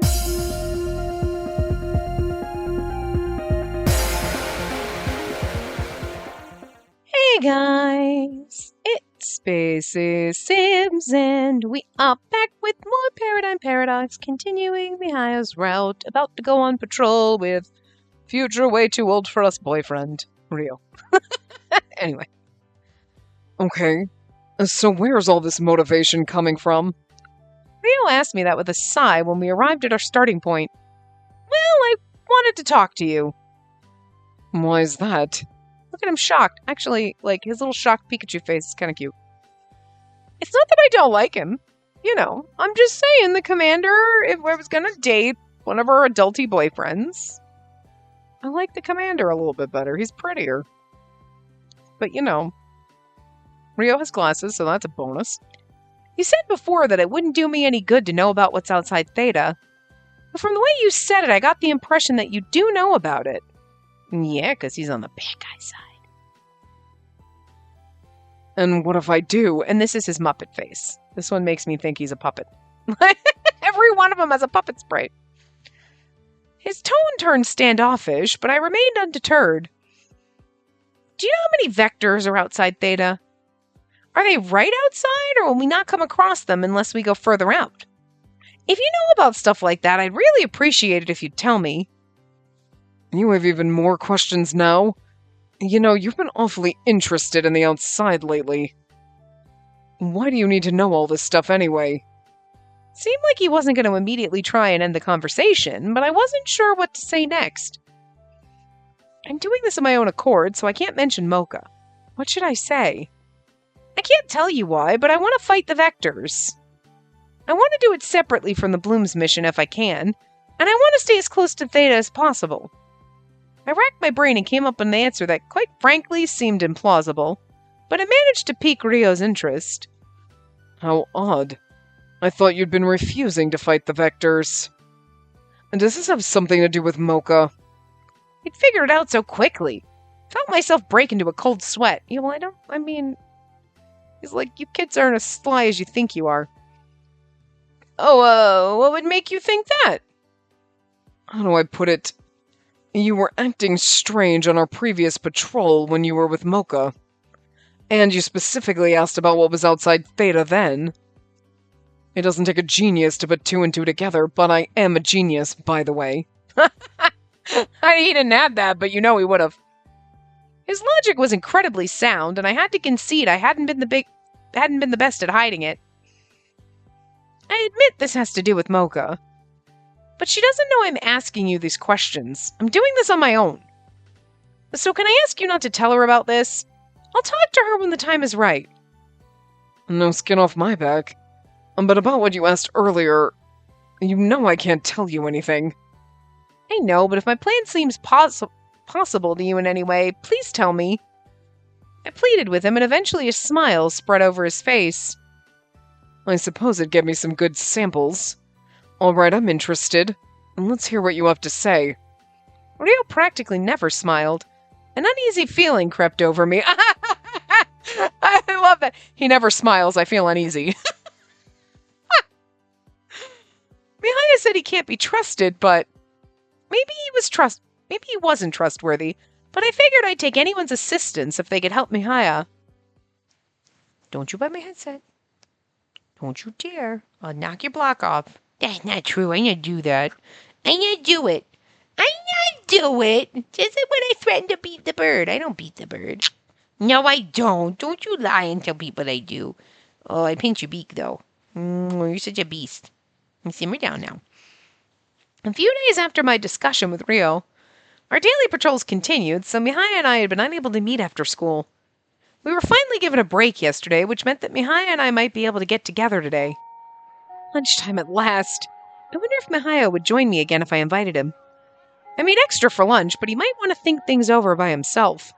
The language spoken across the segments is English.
Hey guys, it's Spaces Sims, and we are back with more Paradigm Paradox, continuing Mihaya's route, about to go on patrol with future way too old for us boyfriend, Rio. Anyway. Okay, so where's all this motivation coming from? Rio asked me that with a sigh when we arrived at our starting point. Well, I wanted to talk to you. Why is that? Look at him shocked. Actually, his little shocked Pikachu face is kind of cute. It's not that I don't like him. You know, I'm just saying the commander, if I was gonna date one of our adulty boyfriends, I like the commander a little bit better. He's prettier. But, you know, Rio has glasses, so that's a bonus. You said before that it wouldn't do me any good to know about what's outside Theta. But from the way you said it, I got the impression that you do know about it. Yeah, because he's on the bad guy side. And what if I do? And this is his Muppet face. This one makes me think he's a puppet. Every one of them has a puppet sprite. His tone turned standoffish, but I remained undeterred. Do you know how many vectors are outside Theta? Are they right outside, or will we not come across them unless we go further out? If you know about stuff like that, I'd really appreciate it if you'd tell me. You have even more questions now? You know, you've been awfully interested in the outside lately. Why do you need to know all this stuff anyway? Seemed like he wasn't going to immediately try and end the conversation, but I wasn't sure what to say next. I'm doing this of my own accord, so I can't mention Mocha. What should I say? I can't tell you why, but I want to fight the Vectors. I want to do it separately from the Bloom's mission if I can, and I want to stay as close to Theta as possible. I racked my brain and came up with an answer that, quite frankly, seemed implausible, but it managed to pique Rio's interest. How odd. I thought you'd been refusing to fight the Vectors. And does this have something to do with Mocha? He'd figured it out so quickly. Felt myself break into a cold sweat. He's like, you kids aren't as sly as you think you are. Oh, what would make you think that? How do I put it? You were acting strange on our previous patrol when you were with Mocha. And you specifically asked about what was outside Theta then. It doesn't take a genius to put two and two together, but I am a genius, by the way. He didn't add that, but you know he would have. His logic was incredibly sound, and I had to concede I hadn't been the best at hiding it. I admit this has to do with Mocha. But she doesn't know I'm asking you these questions. I'm doing this on my own. So can I ask you not to tell her about this? I'll talk to her when the time is right. No skin off my back. But about what you asked earlier, you know I can't tell you anything. I know, but if my plan seems possible to you in any way, please tell me. I pleaded with him, and eventually a smile spread over his face. I suppose it'd give me some good samples. Alright, I'm interested. Let's hear what you have to say. Rio practically never smiled. An uneasy feeling crept over me. I love that. He never smiles. I feel uneasy. Mihaya said he can't be trusted, but maybe he wasn't trustworthy. But I figured I'd take anyone's assistance if they could help Mihaya. Don't you bite my headset. Don't you dare. I'll knock your block off. That's not true. I not do that. I not do it. I not do it. Just when I threaten to beat the bird. I don't beat the bird. No, I don't. Don't you lie and tell people I do. Oh, I pinch your beak, though. You're such a beast. Simmer down now. A few days after my discussion with Rio, our daily patrols continued, so Mihaya and I had been unable to meet after school. We were finally given a break yesterday, which meant that Mihaya and I might be able to get together today. Lunchtime at last. I wonder if Mihaya would join me again if I invited him. I made extra for lunch, but he might want to think things over by himself.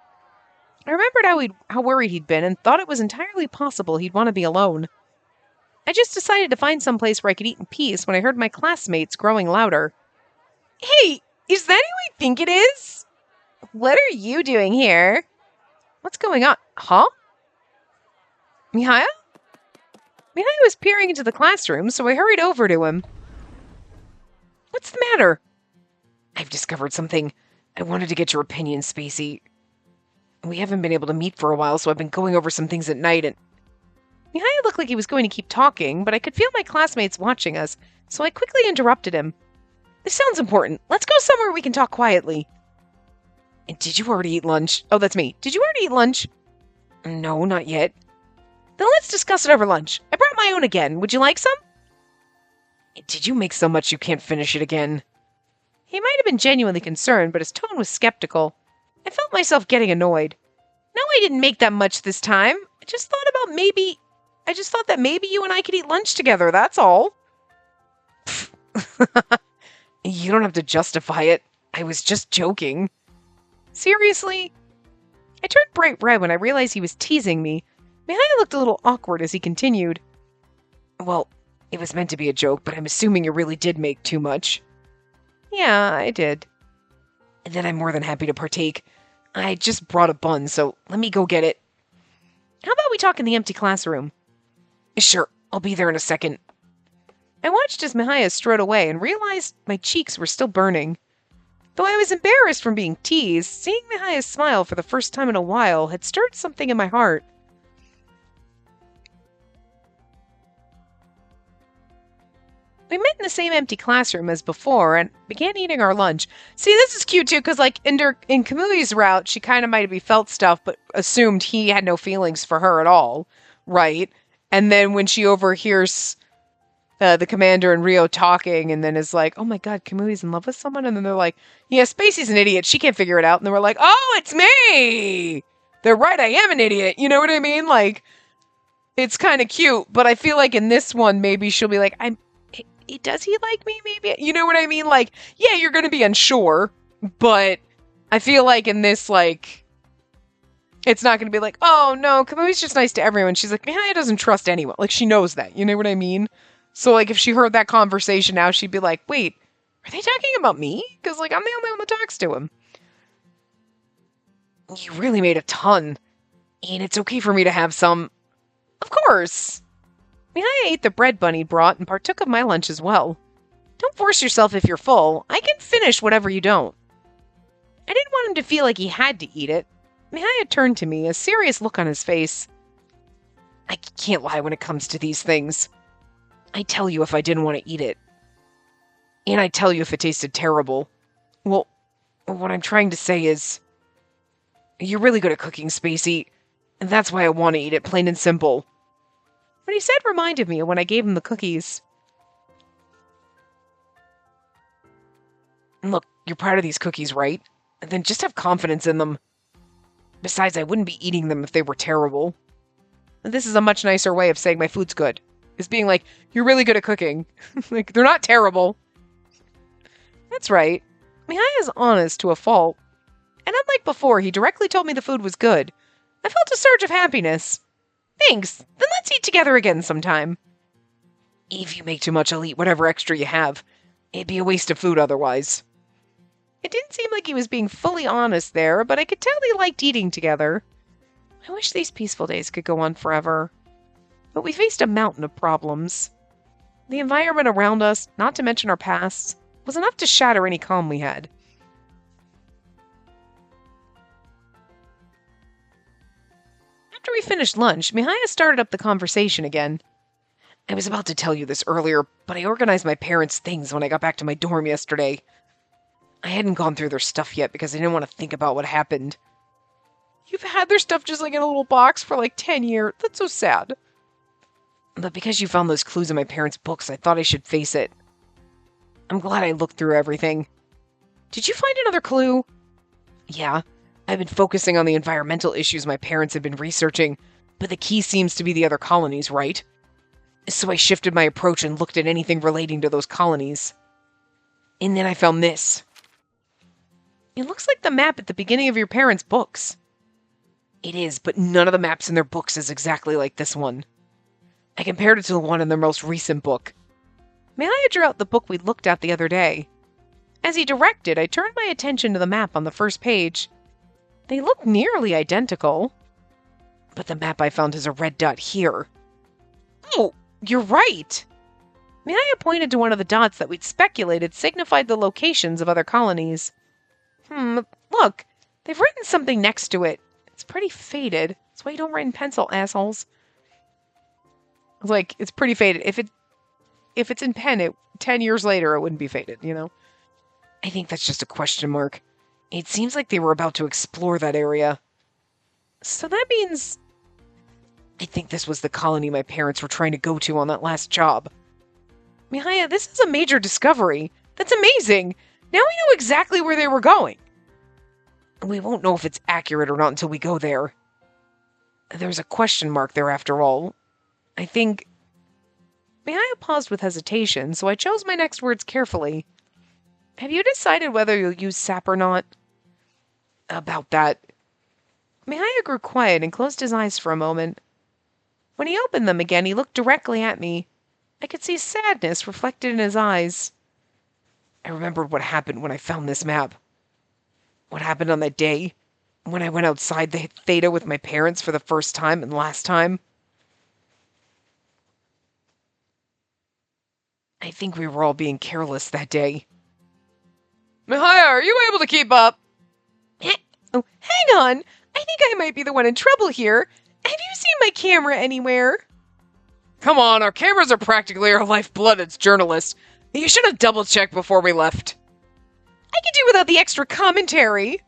I remembered how worried he'd been and thought it was entirely possible he'd want to be alone. I just decided to find some place where I could eat in peace when I heard my classmates growing louder. Hey, is that who I think it is? What are you doing here? What's going on? Huh? Mihaya? Mihaya was peering into the classroom, so I hurried over to him. matter? I've discovered something. I wanted to get your opinion, Spacey. We haven't been able to meet for a while, so I've been going over some things at night and... Mihaya looked like he was going to keep talking, but I could feel my classmates watching us, so I quickly interrupted him. This sounds important. Let's go somewhere we can talk quietly. And did you already eat lunch? Oh, that's me. Did you already eat lunch? No, not yet. Then let's discuss it over lunch. I brought my own again. Would you like some? Did you make so much you can't finish it again? He might have been genuinely concerned, but his tone was skeptical. I felt myself getting annoyed. No, I didn't make that much this time. I just thought that maybe you and I could eat lunch together, that's all. You don't have to justify it. I was just joking. Seriously? I turned bright red when I realized he was teasing me. Mihaya looked a little awkward as he continued. Well, it was meant to be a joke, but I'm assuming you really did make too much. Yeah, I did. And then I'm more than happy to partake. I just brought a bun, so let me go get it. How about we talk in the empty classroom? Sure, I'll be there in a second. I watched as Mihaya strode away and realized my cheeks were still burning. Though I was embarrassed from being teased, seeing Mihaya smile for the first time in a while had stirred something in my heart. We met in the same empty classroom as before and began eating our lunch. See, this is cute too, because like in Kamui's route, she kind of might have felt stuff, but assumed he had no feelings for her at all, right? And then when she overhears the commander and Rio talking, and then is like, "Oh my God, Kamui's in love with someone," and then they're like, "Yeah, Spacey's an idiot. She can't figure it out." And then we're like, "Oh, it's me! They're right. I am an idiot." You know what I mean? Like, it's kind of cute, but I feel like in this one, maybe she'll be like, does he like me? Maybe. You know what I mean? Like, yeah, you're going to be unsure, but I feel like in this, like, it's not going to be like, "Oh, no, Kamui's just nice to everyone." She's like, Mihaya doesn't trust anyone. Like, she knows that. You know what I mean? So, like, if she heard that conversation now, she'd be like, "Wait, are they talking about me? Because, like, I'm the only one that talks to him." You really made a ton. And it's okay for me to have some. Of course. Mihaya ate the bread Bunny brought and partook of my lunch as well. Don't force yourself if you're full. I can finish whatever you don't. I didn't want him to feel like he had to eat it. Mihaya turned to me, a serious look on his face. I can't lie when it comes to these things. I'd tell you if I didn't want to eat it. And I'd tell you if it tasted terrible. Well, what I'm trying to say is, you're really good at cooking, Spacey, and that's why I want to eat it, plain and simple. What he said reminded me of when I gave him the cookies. Look, you're proud of these cookies, right? Then just have confidence in them. Besides, I wouldn't be eating them if they were terrible. This is a much nicer way of saying my food's good. Is being like, "You're really good at cooking." Like, they're not terrible. That's right. Mihaya's honest to a fault. And unlike before, he directly told me the food was good. I felt a surge of happiness. Thanks. Then let's eat together again sometime. If you make too much, I'll eat whatever extra you have. It'd be a waste of food otherwise. It didn't seem like he was being fully honest there, but I could tell he liked eating together. I wish these peaceful days could go on forever. But we faced a mountain of problems. The environment around us, not to mention our pasts, was enough to shatter any calm we had. After we finished lunch, Mihaya started up the conversation again. I was about to tell you this earlier, but I organized my parents' things when I got back to my dorm yesterday. I hadn't gone through their stuff yet because I didn't want to think about what happened. You've had their stuff just like in a little box for like 10 years. That's so sad. But because you found those clues in my parents' books, I thought I should face it. I'm glad I looked through everything. Did you find another clue? Yeah, I've been focusing on the environmental issues my parents had been researching, but the key seems to be the other colonies, right? So I shifted my approach and looked at anything relating to those colonies. And then I found this. It looks like the map at the beginning of your parents' books. It is, but none of the maps in their books is exactly like this one. I compared it to the one in their most recent book. Mihaya drew out the book we looked at the other day. As he directed, I turned my attention to the map on the first page. They look nearly identical. But the map I found has a red dot here. Oh, you're right. Mihaya pointed to one of the dots that we'd speculated signified the locations of other colonies. Look, they've written something next to it. It's pretty faded. That's why you don't write in pencil, assholes. It's like, it's pretty faded. If it's in pen, 10 years later, it wouldn't be faded, you know? I think that's just a question mark. It seems like they were about to explore that area. So that means... I think this was the colony my parents were trying to go to on that last job. Mihaya, this is a major discovery. That's amazing. Now we know exactly where they were going. We won't know if it's accurate or not until we go there. There's a question mark there after all. I think... Mihaya paused with hesitation, so I chose my next words carefully. Have you decided whether you'll use sap or not? About that. Mihaya grew quiet and closed his eyes for a moment. When he opened them again, he looked directly at me. I could see sadness reflected in his eyes. I remembered what happened when I found this map. What happened on that day, when I went outside the Theta with my parents for the first time and last time. I think we were all being careless that day. Mihaya, are you able to keep up? Oh, hang on. I think I might be the one in trouble here. Have you seen my camera anywhere? Come on, our cameras are practically our lifeblood as journalists. You should have double-checked before we left. I could do without the extra commentary.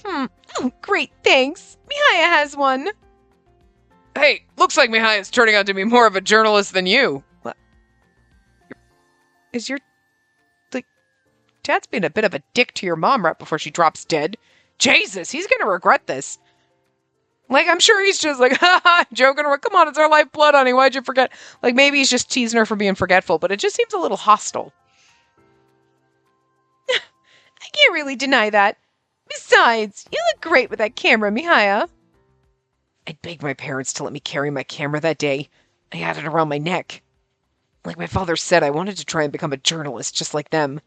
Oh, great, thanks. Mihaya has one. Hey, looks like Mihaya's turning out to be more of a journalist than you. What? Is your... Dad's been a bit of a dick to your mom right before she drops dead. Jesus, he's gonna regret this. Like, I'm sure he's just like, haha, joking around. Come on, it's our lifeblood, honey. Why'd you forget? Like, maybe he's just teasing her for being forgetful, but it just seems a little hostile. I can't really deny that. Besides, you look great with that camera, Mihaya. I begged my parents to let me carry my camera that day. I had it around my neck. Like my father said, I wanted to try and become a journalist just like them.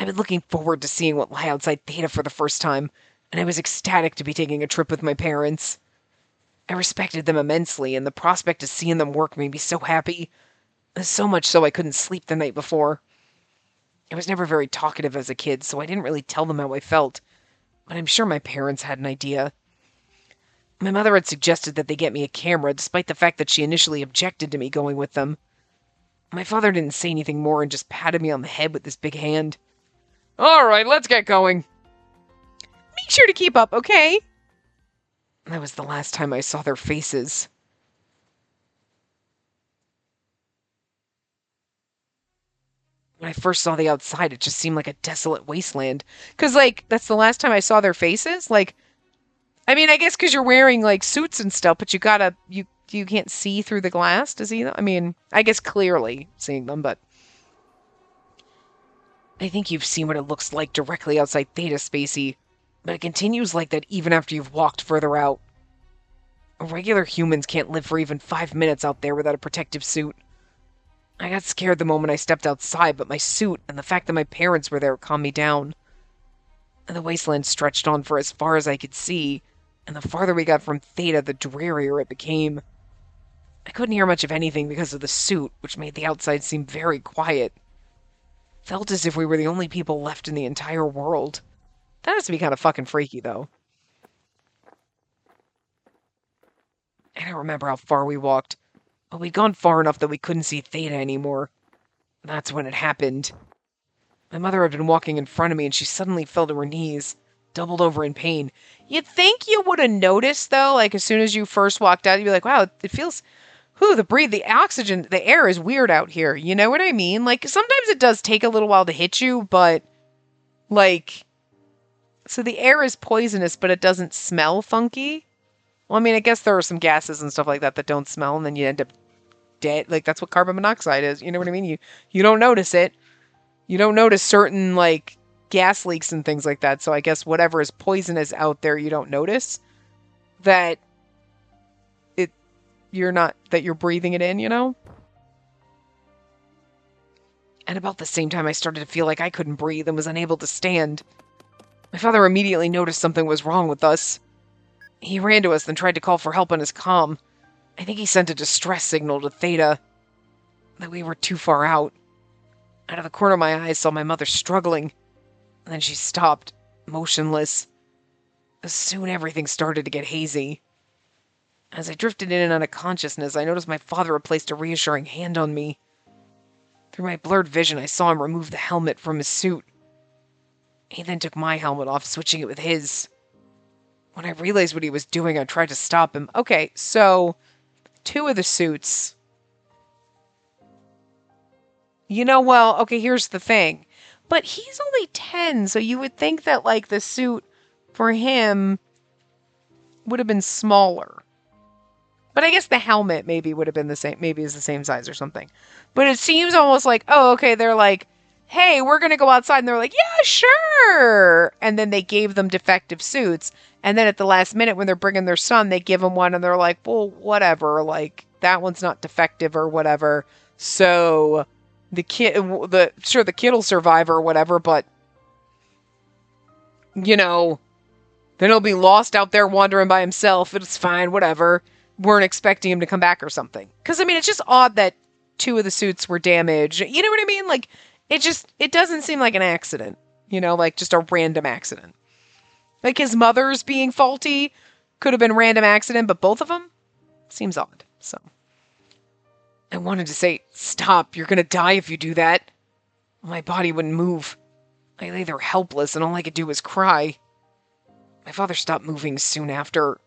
I've been looking forward to seeing what lay outside Theta for the first time, and I was ecstatic to be taking a trip with my parents. I respected them immensely, and the prospect of seeing them work made me so happy. So much so I couldn't sleep the night before. I was never very talkative as a kid, so I didn't really tell them how I felt, but I'm sure my parents had an idea. My mother had suggested that they get me a camera, despite the fact that she initially objected to me going with them. My father didn't say anything more and just patted me on the head with his big hand. All right, let's get going. Make sure to keep up, okay? That was the last time I saw their faces. When I first saw the outside, it just seemed like a desolate wasteland. Because, like, that's the last time I saw their faces. Like, I mean, I guess because you're wearing, like, suits and stuff, but you can't see through the glass, does he? I mean, I guess clearly seeing them, but... I think you've seen what it looks like directly outside Theta, Spacey, but it continues like that even after you've walked further out. Regular humans can't live for even 5 minutes out there without a protective suit. I got scared the moment I stepped outside, but my suit and the fact that my parents were there calmed me down. And the wasteland stretched on for as far as I could see, and the farther we got from Theta, the drearier it became. I couldn't hear much of anything because of the suit, which made the outside seem very quiet. Felt as if we were the only people left in the entire world. That has to be kind of fucking freaky, though. I don't remember how far we walked, but we'd gone far enough that we couldn't see Theta anymore. That's when it happened. My mother had been walking in front of me, and she suddenly fell to her knees, doubled over in pain. You'd think you would have noticed, though, like, as soon as you first walked out, you'd be like, wow, it feels... the oxygen, the air is weird out here. You know what I mean? Like, sometimes it does take a little while to hit you, but, like, so the air is poisonous, but it doesn't smell funky. Well, I mean, I guess there are some gases and stuff like that that don't smell, and then you end up dead. Like, that's what carbon monoxide is. You know what I mean? You don't notice it. You don't notice certain, like, gas leaks and things like that. So I guess whatever is poisonous out there, you don't notice that you're breathing it in, you know? And about the same time, I started to feel like I couldn't breathe and was unable to stand. My father immediately noticed something was wrong with us. He ran to us and tried to call for help on his comm. I think he sent a distress signal to Theta. that we were too far out. Out of the corner of my eye, I saw my mother struggling, and then she stopped, motionless. Soon everything started to get hazy. As I drifted in and out of consciousness, I noticed my father had placed a reassuring hand on me. Through my blurred vision, I saw him remove the helmet from his suit. He then took my helmet off, switching it with his. When I realized what he was doing, I tried to stop him. Okay, so 2 of the suits. Well, okay, here's the thing. But he's only 10, so you would think that, like, the suit for him would have been smaller. But I guess the helmet maybe would have been the same, maybe is the same size or something. But it seems almost like, oh, okay, they're like, hey, we're going to go outside. And they're like, yeah, sure. And then they gave them defective suits. And then at the last minute when they're bringing their son, they give him one and they're like, well, whatever. Like, that one's not defective or whatever. So the kid will survive or whatever, but, then he'll be lost out there wandering by himself. It's fine, whatever. Weren't expecting him to come back or something. Because, it's just odd that 2 of the suits were damaged. You know what I mean? Like, it doesn't seem like an accident. Like just a random accident. Like his mother's being faulty could have been random accident, but both of them seems odd. So I wanted to say, stop, you're going to die if you do that. My body wouldn't move. I lay there helpless and all I could do was cry. My father stopped moving soon after.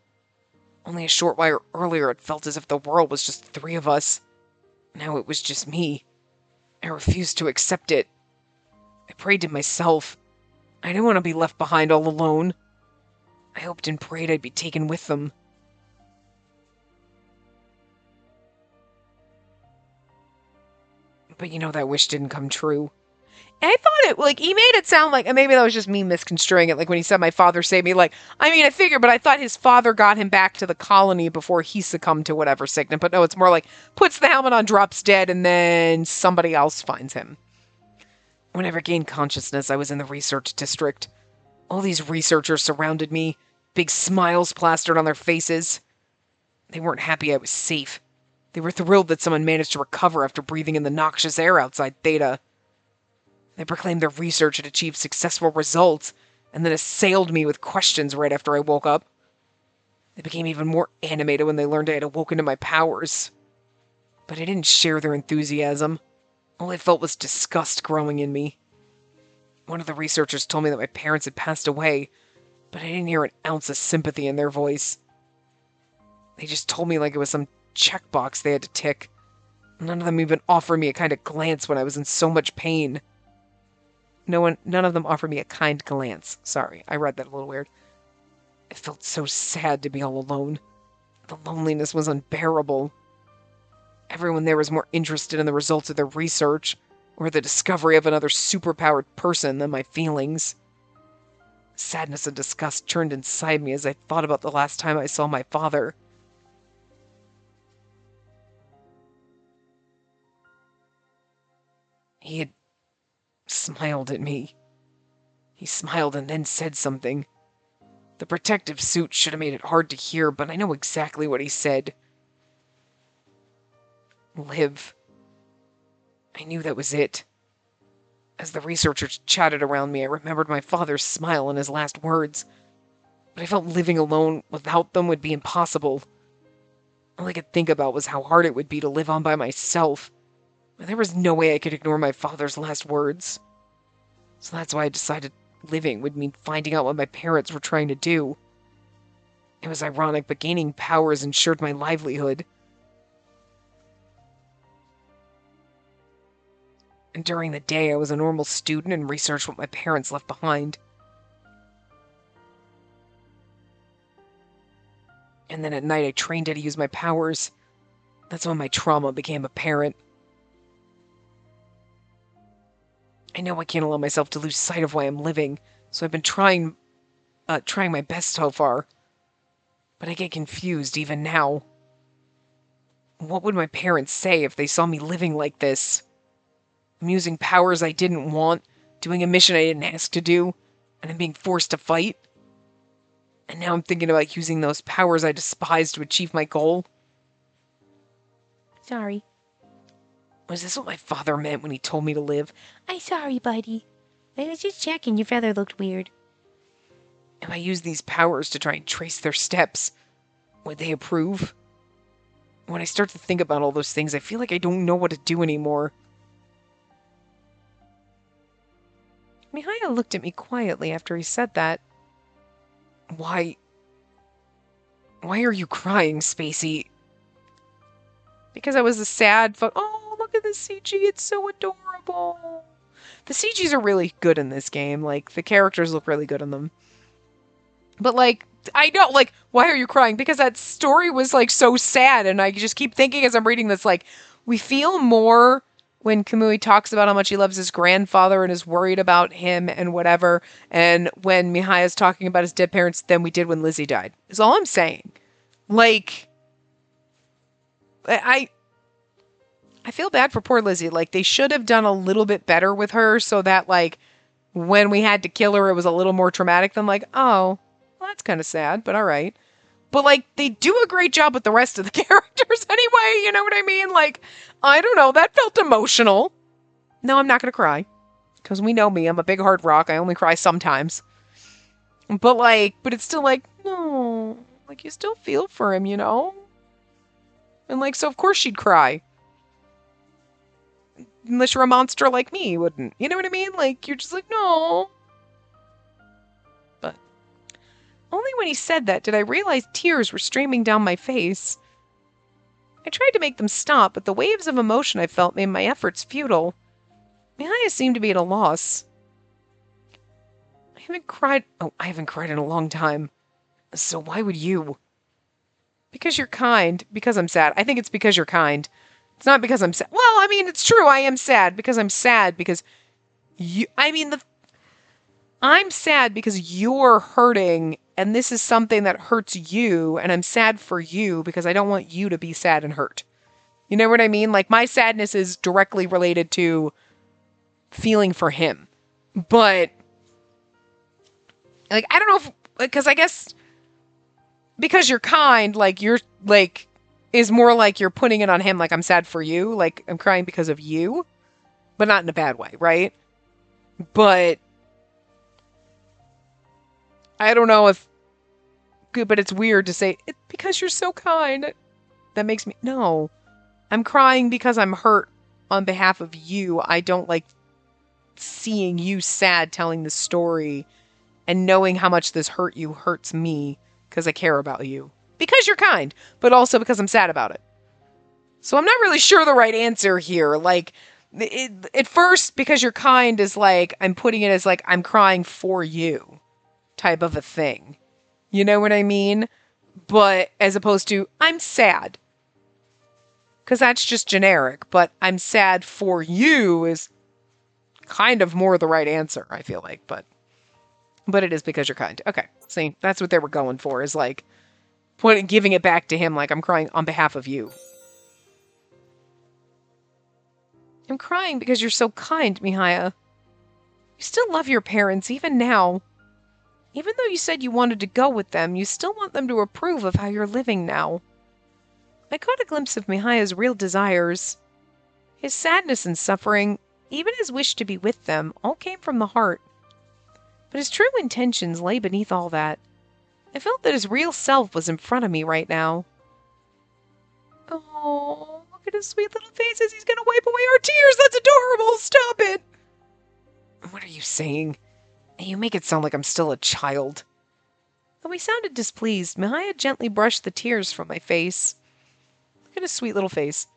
Only a short while earlier, it felt as if the world was just 3 of us. Now it was just me. I refused to accept it. I prayed to myself. I didn't want to be left behind all alone. I hoped and prayed I'd be taken with them. But that wish didn't come true. And I thought he made it sound like, and maybe that was just me misconstruing it, like when he said my father saved me, I figured, but I thought his father got him back to the colony before he succumbed to whatever sickness, but no, it's more like, puts the helmet on, drops dead, and then somebody else finds him. When I regained consciousness, I was in the research district. All these researchers surrounded me, big smiles plastered on their faces. They weren't happy I was safe. They were thrilled that someone managed to recover after breathing in the noxious air outside Theta. They proclaimed their research had achieved successful results, and then assailed me with questions right after I woke up. They became even more animated when they learned I had awoken to my powers. But I didn't share their enthusiasm. All I felt was disgust growing in me. One of the researchers told me that my parents had passed away, but I didn't hear an ounce of sympathy in their voice. They just told me like it was some checkbox they had to tick. None of them even offered me a kind of glance when I was in so much pain. None of them offered me a kind glance. Sorry, I read that a little weird. It felt so sad to be all alone. The loneliness was unbearable. Everyone there was more interested in the results of their research, or the discovery of another superpowered person than my feelings. Sadness and disgust churned inside me as I thought about the last time I saw my father. He had smiled at me. He smiled and then said something. The protective suit should have made it hard to hear, but I know exactly what he said. Live. I knew that was it. As the researchers chatted around me, I remembered my father's smile and his last words. But I felt living alone without them would be impossible. All I could think about was how hard it would be to live on by myself. There was no way I could ignore my father's last words. So that's why I decided living would mean finding out what my parents were trying to do. It was ironic, but gaining powers ensured my livelihood. And during the day, I was a normal student and researched what my parents left behind. And then at night, I trained how to use my powers. That's when my trauma became apparent. I know I can't allow myself to lose sight of why I'm living, so I've been trying my best so far. But I get confused even now. What would my parents say if they saw me living like this? I'm using powers I didn't want, doing a mission I didn't ask to do, and I'm being forced to fight? And now I'm thinking about using those powers I despise to achieve my goal? Sorry. Was this what my father meant when he told me to live? I'm sorry, buddy. I was just checking. Your feather looked weird. If I use these powers to try and trace their steps, would they approve? When I start to think about all those things, I feel like I don't know what to do anymore. Mihaya looked at me quietly after he said that. Why are you crying, Spacey? Because I was a sad oh, look at the CG, it's so adorable. The CGs are really good in this game. Like, the characters look really good in them. But, like, I know, like, why are you crying? Because that story was, like, so sad, and I just keep thinking as I'm reading this, like, we feel more when Kamui talks about how much he loves his grandfather and is worried about him and whatever, and when Mihaya's talking about his dead parents than we did when Lizzie died. Is all I'm saying. Like, I feel bad for poor Lizzie. Like, they should have done a little bit better with her so that, like, when we had to kill her, it was a little more traumatic than, like, oh, well, that's kind of sad, but all right. But, like, they do a great job with the rest of the characters anyway, you know what I mean? Like, I don't know, that felt emotional. No, I'm not going to cry. Because we know me, I'm a big hard rock, I only cry sometimes. But, like, but it's still like, no, like, you still feel for him, you know? And, like, so of course she'd cry. Unless you're a monster like me, you wouldn't. You know what I mean? Like, you're just like, no. But only when he said that did I realize tears were streaming down my face. I tried to make them stop, but the waves of emotion I felt made my efforts futile. Mihaya seemed to be at a loss. I haven't cried in a long time. So why would you? Because you're kind. Because I'm sad. I think it's because you're kind. It's not because I'm sad. Well, I mean, it's true. I am sad because I'm sad because you, I'm sad because you're hurting and this is something that hurts you and I'm sad for you because I don't want you to be sad and hurt. You know what I mean? Like, my sadness is directly related to feeling for him. But, like, I don't know if, because I guess because you're kind, like, you're, like, is more like you're putting it on him, like, I'm sad for you, like, I'm crying because of you, but not in a bad way, right? But I don't know if, but it's weird to say, because you're so kind, that makes me, no, I'm crying because I'm hurt on behalf of you. I don't like seeing you sad telling the story and knowing how much this hurt you hurts me because I care about you. Because you're kind, but also because I'm sad about it. So I'm not really sure the right answer here. Like, at first, because you're kind is like, I'm putting it as like, I'm crying for you type of a thing. You know what I mean? But as opposed to, I'm sad. Because that's just generic. But I'm sad for you is kind of more the right answer, I feel like. But it is because you're kind. Okay, see, that's what they were going for, is like, giving it back to him like I'm crying on behalf of you. I'm crying because you're so kind, Mihaya. You still love your parents, even now. Even though you said you wanted to go with them, you still want them to approve of how you're living now. I caught a glimpse of Mihaya's real desires. His sadness and suffering, even his wish to be with them, all came from the heart. But his true intentions lay beneath all that. I felt that his real self was in front of me right now. Oh, look at his sweet little faces. He's gonna wipe away our tears. That's adorable. Stop it. What are you saying? You make it sound like I'm still a child. Though he sounded displeased, Mihaya gently brushed the tears from my face. Look at his sweet little face.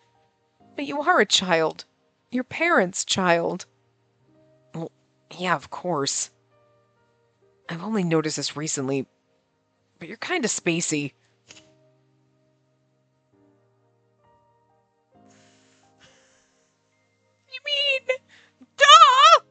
But you are a child. Your parents' child. Well, yeah, of course. I've only noticed this recently, but you're kind of spacey. You mean, duh!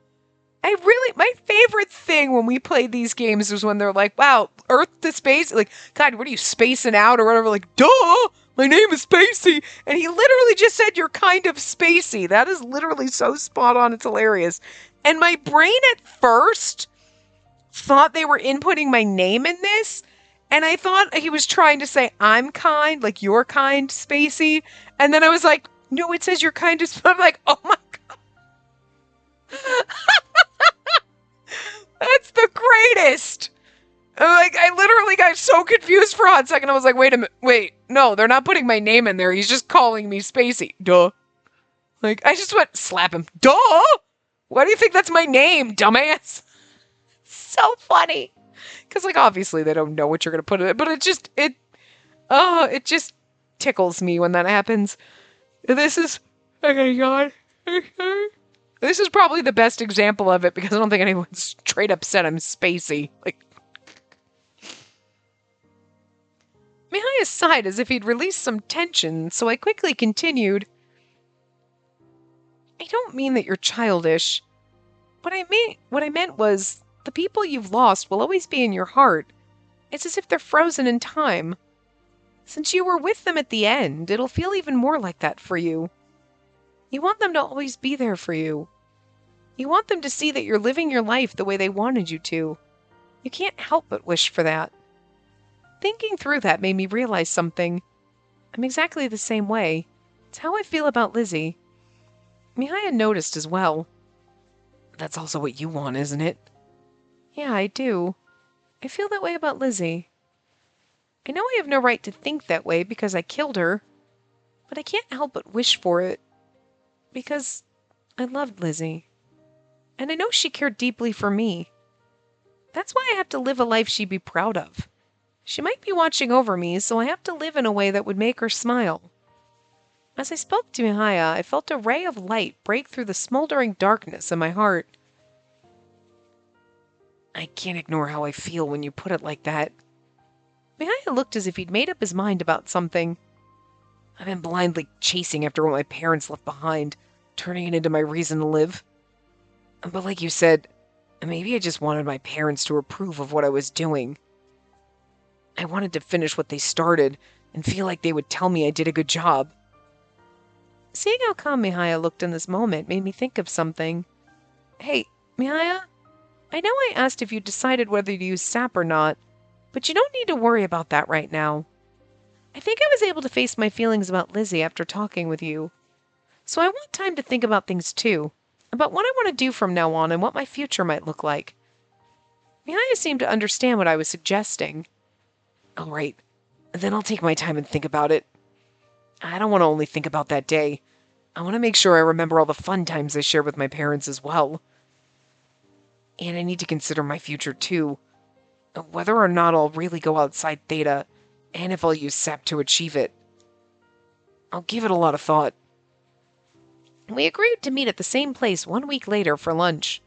My favorite thing when we played these games was when they're like, wow, Earth to space? Like, God, what are you, spacing out or whatever? Like, duh! My name is Spacey! And he literally just said, you're kind of spacey. That is literally so spot on, it's hilarious. And my brain at first thought they were inputting my name in this, and I thought he was trying to say, I'm kind, like you're kind, Spacey. And then I was like, No, it says you're kind as... I'm like, oh my god. That's the greatest. Like, I literally got so confused for a hot second. I was like, wait a minute. Wait, no, they're not putting my name in there. He's just calling me Spacey. Duh. Like, I just went, slap him. Duh! Why do you think that's my name, dumbass? So funny. Because, like, obviously they don't know what you're going to put in it, but it just tickles me when that happens. This is, oh my god. This is probably the best example of it because I don't think anyone straight up said I'm Spacey. Like, Mihaya sighed as if he'd released some tension, so I quickly continued. I don't mean that you're childish. What I meant was, the people you've lost will always be in your heart. It's as if they're frozen in time. Since you were with them at the end, it'll feel even more like that for you. You want them to always be there for you. You want them to see that you're living your life the way they wanted you to. You can't help but wish for that. Thinking through that made me realize something. I'm exactly the same way. It's how I feel about Lizzie. Mihaya noticed as well. That's also what you want, isn't it? Yeah, I do. I feel that way about Lizzie. I know I have no right to think that way because I killed her, but I can't help but wish for it. Because I loved Lizzie. And I know she cared deeply for me. That's why I have to live a life she'd be proud of. She might be watching over me, so I have to live in a way that would make her smile. As I spoke to Mihaya, I felt a ray of light break through the smoldering darkness in my heart. I can't ignore how I feel when you put it like that. Mihaya looked as if he'd made up his mind about something. I've been blindly chasing after what my parents left behind, turning it into my reason to live. But like you said, maybe I just wanted my parents to approve of what I was doing. I wanted to finish what they started and feel like they would tell me I did a good job. Seeing how calm Mihaya looked in this moment made me think of something. Hey, Mihaya, I know I asked if you decided whether to use sap or not, but you don't need to worry about that right now. I think I was able to face my feelings about Lizzie after talking with you. So I want time to think about things too, about what I want to do from now on and what my future might look like. Mihaya seemed to understand what I was suggesting. All right, then I'll take my time and think about it. I don't want to only think about that day. I want to make sure I remember all the fun times I shared with my parents as well. And I need to consider my future too. Whether or not I'll really go outside Theta, and if I'll use SAP to achieve it. I'll give it a lot of thought. We agreed to meet at the same place 1 week later for lunch.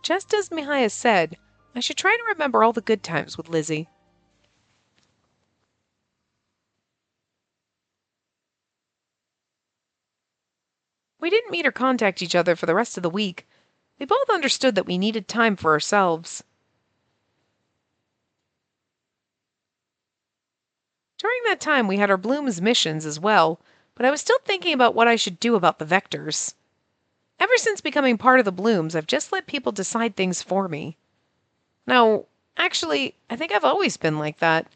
Just as Mihaya said, I should try to remember all the good times with Lizzie. We didn't meet or contact each other for the rest of the week. We both understood that we needed time for ourselves. During that time, we had our Bloom's missions as well, but I was still thinking about what I should do about the Vectors. Ever since becoming part of the Blooms, I've just let people decide things for me. Now, actually, I think I've always been like that.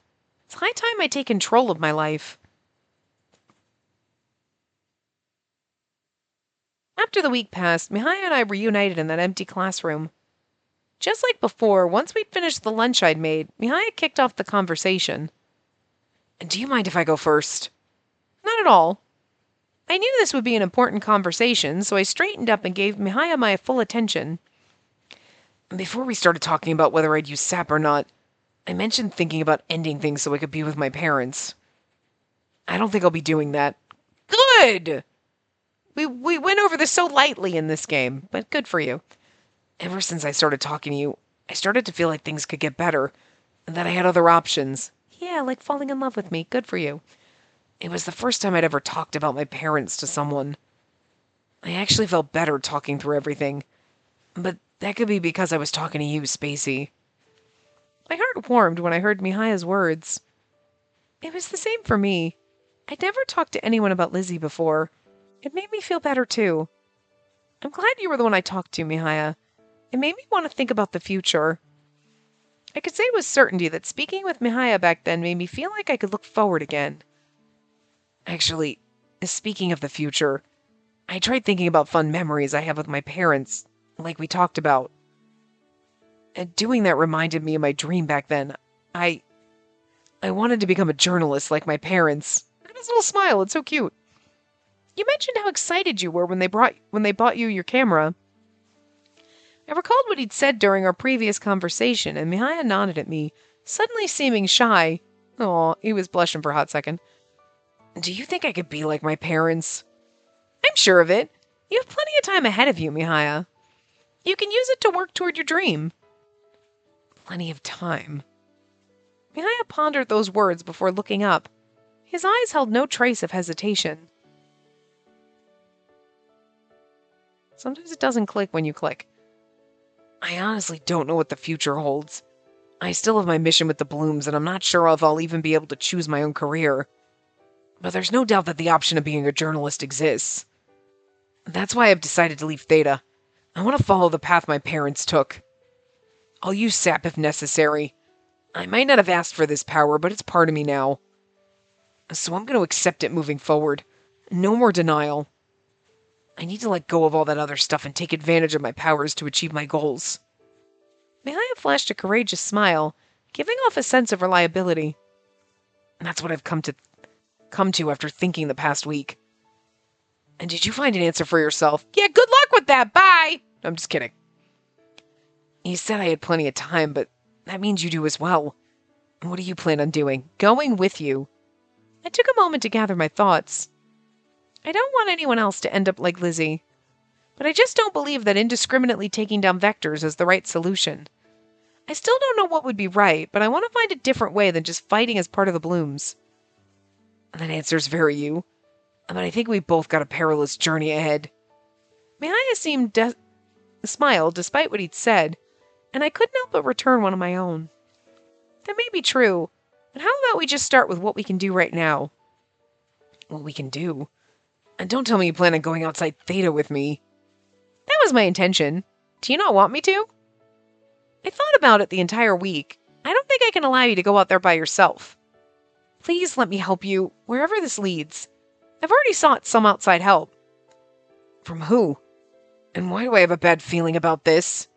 It's high time I take control of my life. After the week passed, Mihaya and I reunited in that empty classroom. Just like before, once we'd finished the lunch I'd made, Mihaya kicked off the conversation. Do you mind if I go first? Not at all. I knew this would be an important conversation, so I straightened up and gave Mihaya my full attention. Before we started talking about whether I'd use SAP or not, I mentioned thinking about ending things so I could be with my parents. I don't think I'll be doing that. Good! We went over this so lightly in this game, but good for you. Ever since I started talking to you, I started to feel like things could get better, and that I had other options. Yeah, like falling in love with me. Good for you. It was the first time I'd ever talked about my parents to someone. I actually felt better talking through everything. But that could be because I was talking to you, Spacey. My heart warmed when I heard Mihaya's words. It was the same for me. I'd never talked to anyone about Lizzie before. It made me feel better, too. I'm glad you were the one I talked to, Mihaya. It made me want to think about the future. I could say with certainty that speaking with Mihaya back then made me feel like I could look forward again. Actually, Speaking of the future, I tried thinking about fun memories I have with my parents, like we talked about. And doing that reminded me of my dream back then. I I wanted to become a journalist like my parents. Look at his little smile, it's so cute. You mentioned how excited you were when they bought you your camera. I recalled what he'd said during our previous conversation, and Mihaya nodded at me, suddenly seeming shy. Aw, he was blushing for a hot second. Do you think I could be like my parents? I'm sure of it. You have plenty of time ahead of you, Mihaya. You can use it to work toward your dream. Plenty of time. Mihaya pondered those words before looking up. His eyes held no trace of hesitation. Sometimes it doesn't click when you click. I honestly don't know what the future holds. I still have my mission with the Blooms, and I'm not sure if I'll even be able to choose my own career. But there's no doubt that the option of being a journalist exists. That's why I've decided to leave Theta. I want to follow the path my parents took. I'll use SAP if necessary. I might not have asked for this power, but it's part of me now. So I'm going to accept it moving forward. No more denial. I need to let go of all that other stuff and take advantage of my powers to achieve my goals. Mihaya flashed a courageous smile, giving off a sense of reliability. That's what I've come to after thinking the past week. And did you find an answer for yourself? Yeah, good luck with that. Bye. I'm just kidding. You said I had plenty of time, but that means you do as well. What do you plan on doing? Going with you. I took a moment to gather my thoughts. I don't want anyone else to end up like Lizzie. But I just don't believe that indiscriminately taking down vectors is the right solution. I still don't know what would be right, but I want to find a different way than just fighting as part of the Blooms. That answer's very you. But I think we've both got a perilous journey ahead. Mihaya seemed smiled despite what he'd said, and I couldn't help but return one of my own. That may be true, but how about we just start with what we can do right now? What we can do? And don't tell me you plan on going outside Theta with me. That was my intention. Do you not want me to? I thought about it the entire week. I don't think I can allow you to go out there by yourself. Please let me help you, wherever this leads. I've already sought some outside help. From who? And why do I have a bad feeling about this?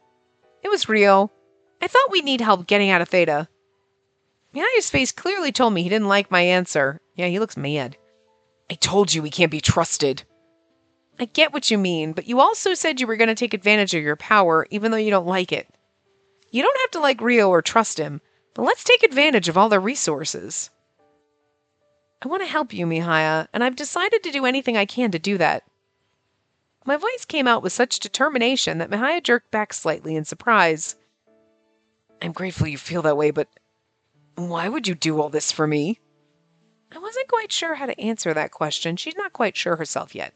It was Rio. I thought we'd need help getting out of Theta. Mihaya's face clearly told me he didn't like my answer. Yeah, he looks mad. I told you he can't be trusted. I get what you mean, but you also said you were going to take advantage of your power, even though you don't like it. You don't have to like Rio or trust him, but let's take advantage of all their resources. I want to help you, Mihaya, and I've decided to do anything I can to do that. My voice came out with such determination that Mihaya jerked back slightly in surprise. I'm grateful you feel that way, but why would you do all this for me? I wasn't quite sure how to answer that question. She's not quite sure herself yet.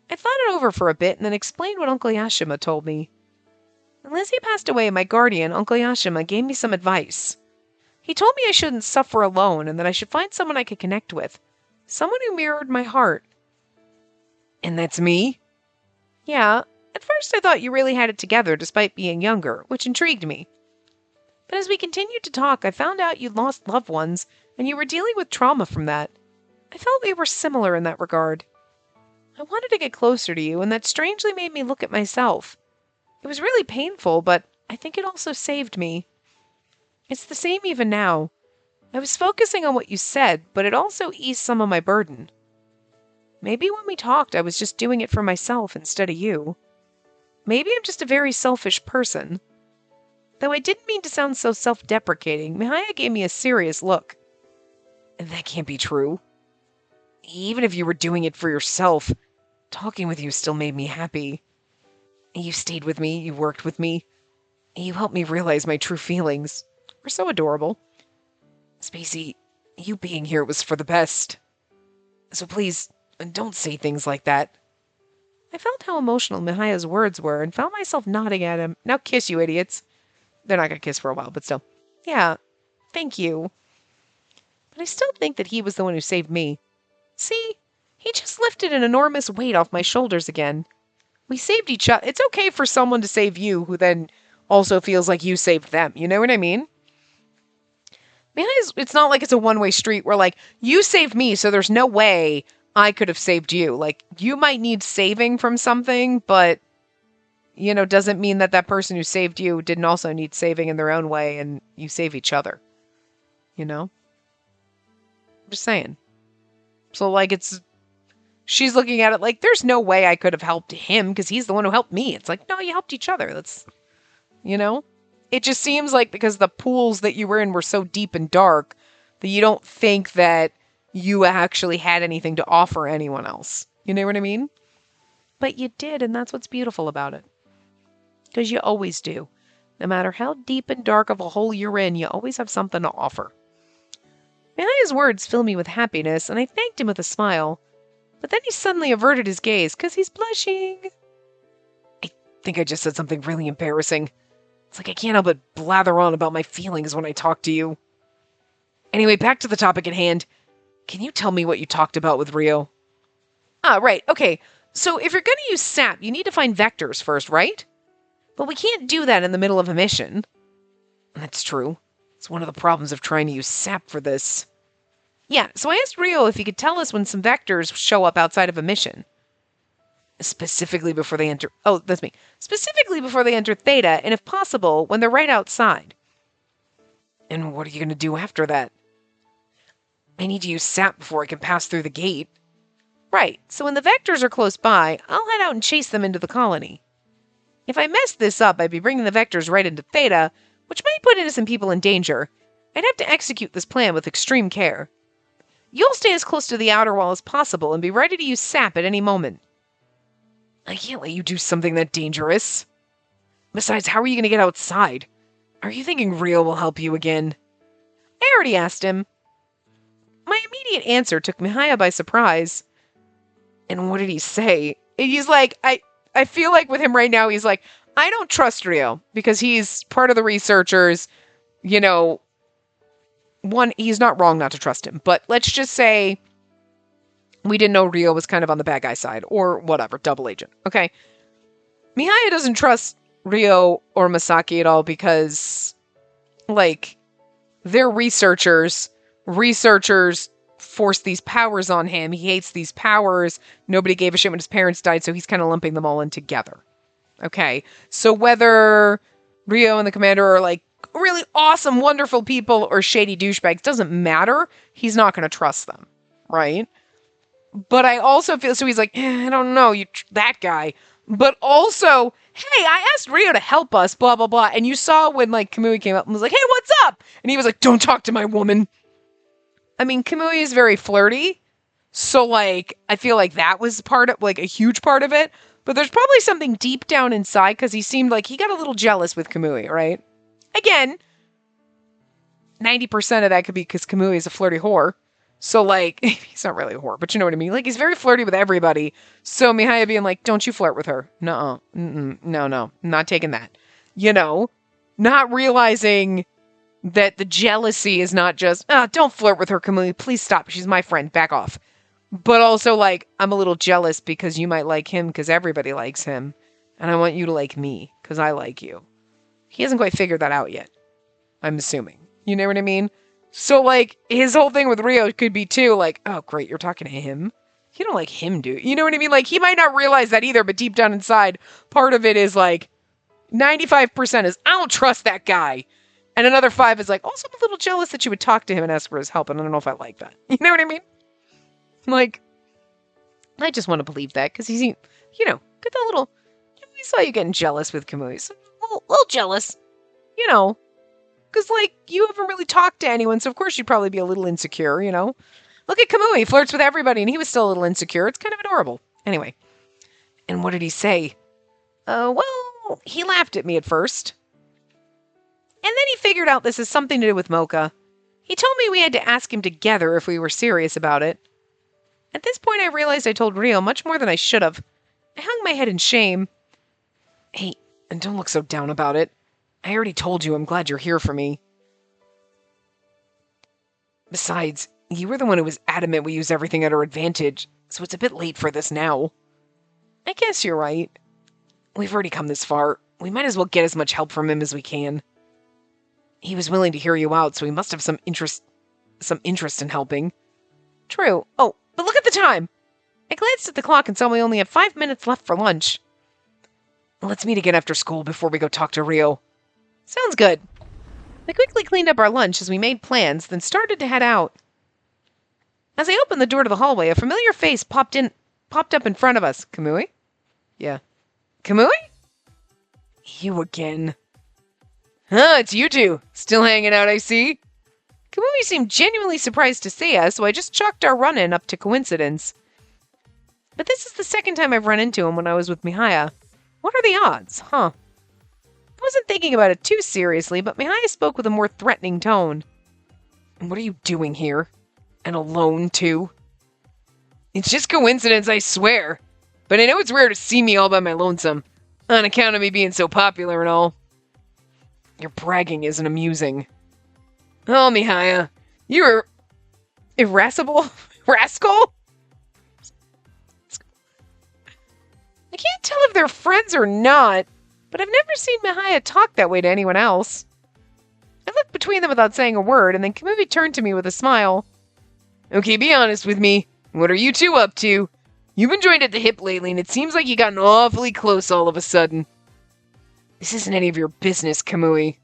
I thought it over for a bit and then explained what Uncle Yashima told me. When Lizzie passed away, my guardian, Uncle Yashima, gave me some advice. He told me I shouldn't suffer alone and that I should find someone I could connect with. Someone who mirrored my heart. And that's me? Yeah. At first I thought you really had it together despite being younger, which intrigued me. But as we continued to talk, I found out you'd lost loved ones and you were dealing with trauma from that. I felt we were similar in that regard. I wanted to get closer to you, and that strangely made me look at myself. It was really painful, but I think it also saved me. It's the same even now. I was focusing on what you said, but it also eased some of my burden. Maybe when we talked, I was just doing it for myself instead of you. Maybe I'm just a very selfish person. Though I didn't mean to sound so self-deprecating, Mihaya gave me a serious look. That can't be true. Even if you were doing it for yourself, talking with you still made me happy. You stayed with me, you worked with me. You helped me realize my true feelings. We're so adorable. Spacey, you being here was for the best. So please, don't say things like that. I felt how emotional Mihaya's words were and found myself nodding at him. Now kiss, you idiots. They're not going to kiss for a while, but still. Yeah, thank you. But I still think that he was the one who saved me. See, he just lifted an enormous weight off my shoulders again. We saved each other. It's okay for someone to save you who then also feels like you saved them. You know what I mean? It's not like it's a one-way street where, like, you saved me, so there's no way I could have saved you. Like, you might need saving from something, but, doesn't mean that that person who saved you didn't also need saving in their own way and you save each other. I'm just saying. So, like, she's looking at it like, there's no way I could have helped him because he's the one who helped me. It's like, no, you helped each other. That's, It just seems like because the pools that you were in were so deep and dark that you don't think that you actually had anything to offer anyone else. You know what I mean? But you did, and that's what's beautiful about it. Because you always do. No matter how deep and dark of a hole you're in, you always have something to offer. Mihaya's words fill me with happiness, and I thanked him with a smile. But then he suddenly averted his gaze, because he's blushing. I think I just said something really embarrassing. It's like I can't help but blather on about my feelings when I talk to you. Anyway, back to the topic at hand. Can you tell me what you talked about with Rio? Right, okay. So if you're going to use SAP, you need to find vectors first, right? But we can't do that in the middle of a mission. That's true. It's one of the problems of trying to use SAP for this. Yeah, so I asked Rio if he could tell us when some vectors show up outside of a mission. Specifically before they enter... Oh, that's me. Specifically before they enter Theta, and if possible, when they're right outside. And what are you going to do after that? I need to use SAP before I can pass through the gate. Right, so when the vectors are close by, I'll head out and chase them into the colony. If I messed this up, I'd be bringing the vectors right into Theta, which might put innocent people in danger. I'd have to execute this plan with extreme care. You'll stay as close to the outer wall as possible and be ready to use SAP at any moment. I can't let you do something that dangerous. Besides, how are you going to get outside? Are you thinking Rio will help you again? I already asked him. My immediate answer took Mihaya by surprise. And what did he say? He's like, I feel like with him right now, he's like, I don't trust Rio because he's part of the researchers. One, he's not wrong not to trust him. But let's just say we didn't know Rio was kind of on the bad guy side or whatever, double agent. Okay. Mihaya doesn't trust Rio or Masaki at all because, like, they're researchers. Researchers forced these powers on him. He hates these powers. Nobody gave a shit when his parents died, so he's kind of lumping them all in together. Okay. So whether Rio and the commander are, like, really awesome, wonderful people or shady douchebags, doesn't matter. He's not going to trust them. Right? But I also feel, so he's like, I don't know, that guy. But also, hey, I asked Rio to help us, blah, blah, blah. And you saw when, like, Kamui came up and was like, hey, what's up? And he was like, don't talk to my woman. I mean, Kamui is very flirty. So, like, I feel like that was part of, like, a huge part of it. But there's probably something deep down inside because he seemed like he got a little jealous with Kamui, right? Again, 90% of that could be because Kamui is a flirty whore. So, like, he's not really a whore, but you know what I mean? Like, he's very flirty with everybody. So, Mihaya being like, don't you flirt with her. No, not taking that. Not realizing that the jealousy is not just, don't flirt with her, Kamui. Please stop. She's my friend. Back off. But also, like, I'm a little jealous because you might like him because everybody likes him. And I want you to like me because I like you. He hasn't quite figured that out yet. I'm assuming. You know what I mean? So, like, his whole thing with Rio could be, too, like, oh, great, you're talking to him? You don't like him, dude. You know what I mean? Like, he might not realize that either, but deep down inside, part of it is, like, 95% is, I don't trust that guy. And another 5 is, like, also I'm a little jealous that you would talk to him and ask for his help, and I don't know if I like that. You know what I mean? Like, I just want to believe that, because he's, get that little, we saw you getting jealous with Kamui. So, a little jealous, because, like, you haven't really talked to anyone, so of course you'd probably be a little insecure, Look at Kamui, he flirts with everybody, and he was still a little insecure. It's kind of adorable. Anyway. And what did he say? Well, he laughed at me at first. And then he figured out this is something to do with Mocha. He told me we had to ask him together if we were serious about it. At this point, I realized I told Rio much more than I should have. I hung my head in shame. Hey, and don't look so down about it. I already told you I'm glad you're here for me. Besides, you were the one who was adamant we use everything at our advantage, so it's a bit late for this now. I guess you're right. We've already come this far. We might as well get as much help from him as we can. He was willing to hear you out, so he must have some interest in helping. True. Oh, but look at the time! I glanced at the clock and saw we only had 5 minutes left for lunch. Let's meet again after school before we go talk to Rio. Sounds good. We quickly cleaned up our lunch as we made plans, then started to head out. As I opened the door to the hallway, a familiar face popped up in front of us. Kamui? Yeah. Kamui? You again. It's you two. Still hanging out, I see. Kamui seemed genuinely surprised to see us, so I just chalked our run-in up to coincidence. But this is the second time I've run into him when I was with Mihaya. What are the odds, huh? I wasn't thinking about it too seriously, but Mihaya spoke with a more threatening tone. What are you doing here? And alone, too? It's just coincidence, I swear. But I know it's rare to see me all by my lonesome, on account of me being so popular and all. Your bragging isn't amusing. Oh, Mihaya, you're irascible? Rascal? I can't tell if they're friends or not, but I've never seen Mihaya talk that way to anyone else. I looked between them without saying a word, and then Kamui turned to me with a smile. Okay, be honest with me. What are you two up to? You've been joined at the hip lately, and it seems like you gotten awfully close all of a sudden. This isn't any of your business, Kamui.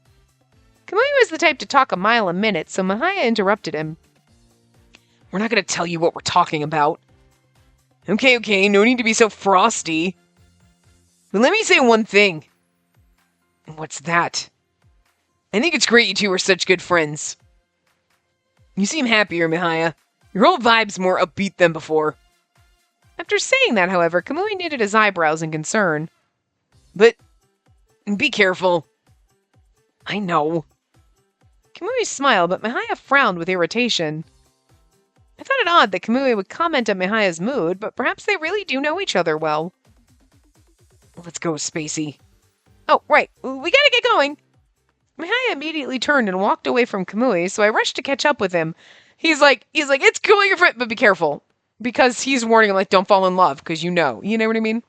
Kamui was the type to talk a mile a minute, so Mihaya interrupted him. We're not going to tell you what we're talking about. Okay, no need to be so frosty. But let me say one thing. What's that? I think it's great you two are such good friends. You seem happier, Mihaya. Your whole vibe's more upbeat than before. After saying that, however, Kamui knitted his eyebrows in concern. But be careful. I know. Kamui smiled, but Mihaya frowned with irritation. I thought it odd that Kamui would comment on Mihaya's mood, but perhaps they really do know each other well. Let's go, Spacey. Oh, right. We gotta get going. Mihaya immediately turned and walked away from Kamui, so I rushed to catch up with him. He's like, it's cool, your friend, but be careful. Because he's warning him, like, don't fall in love, because you know what I mean?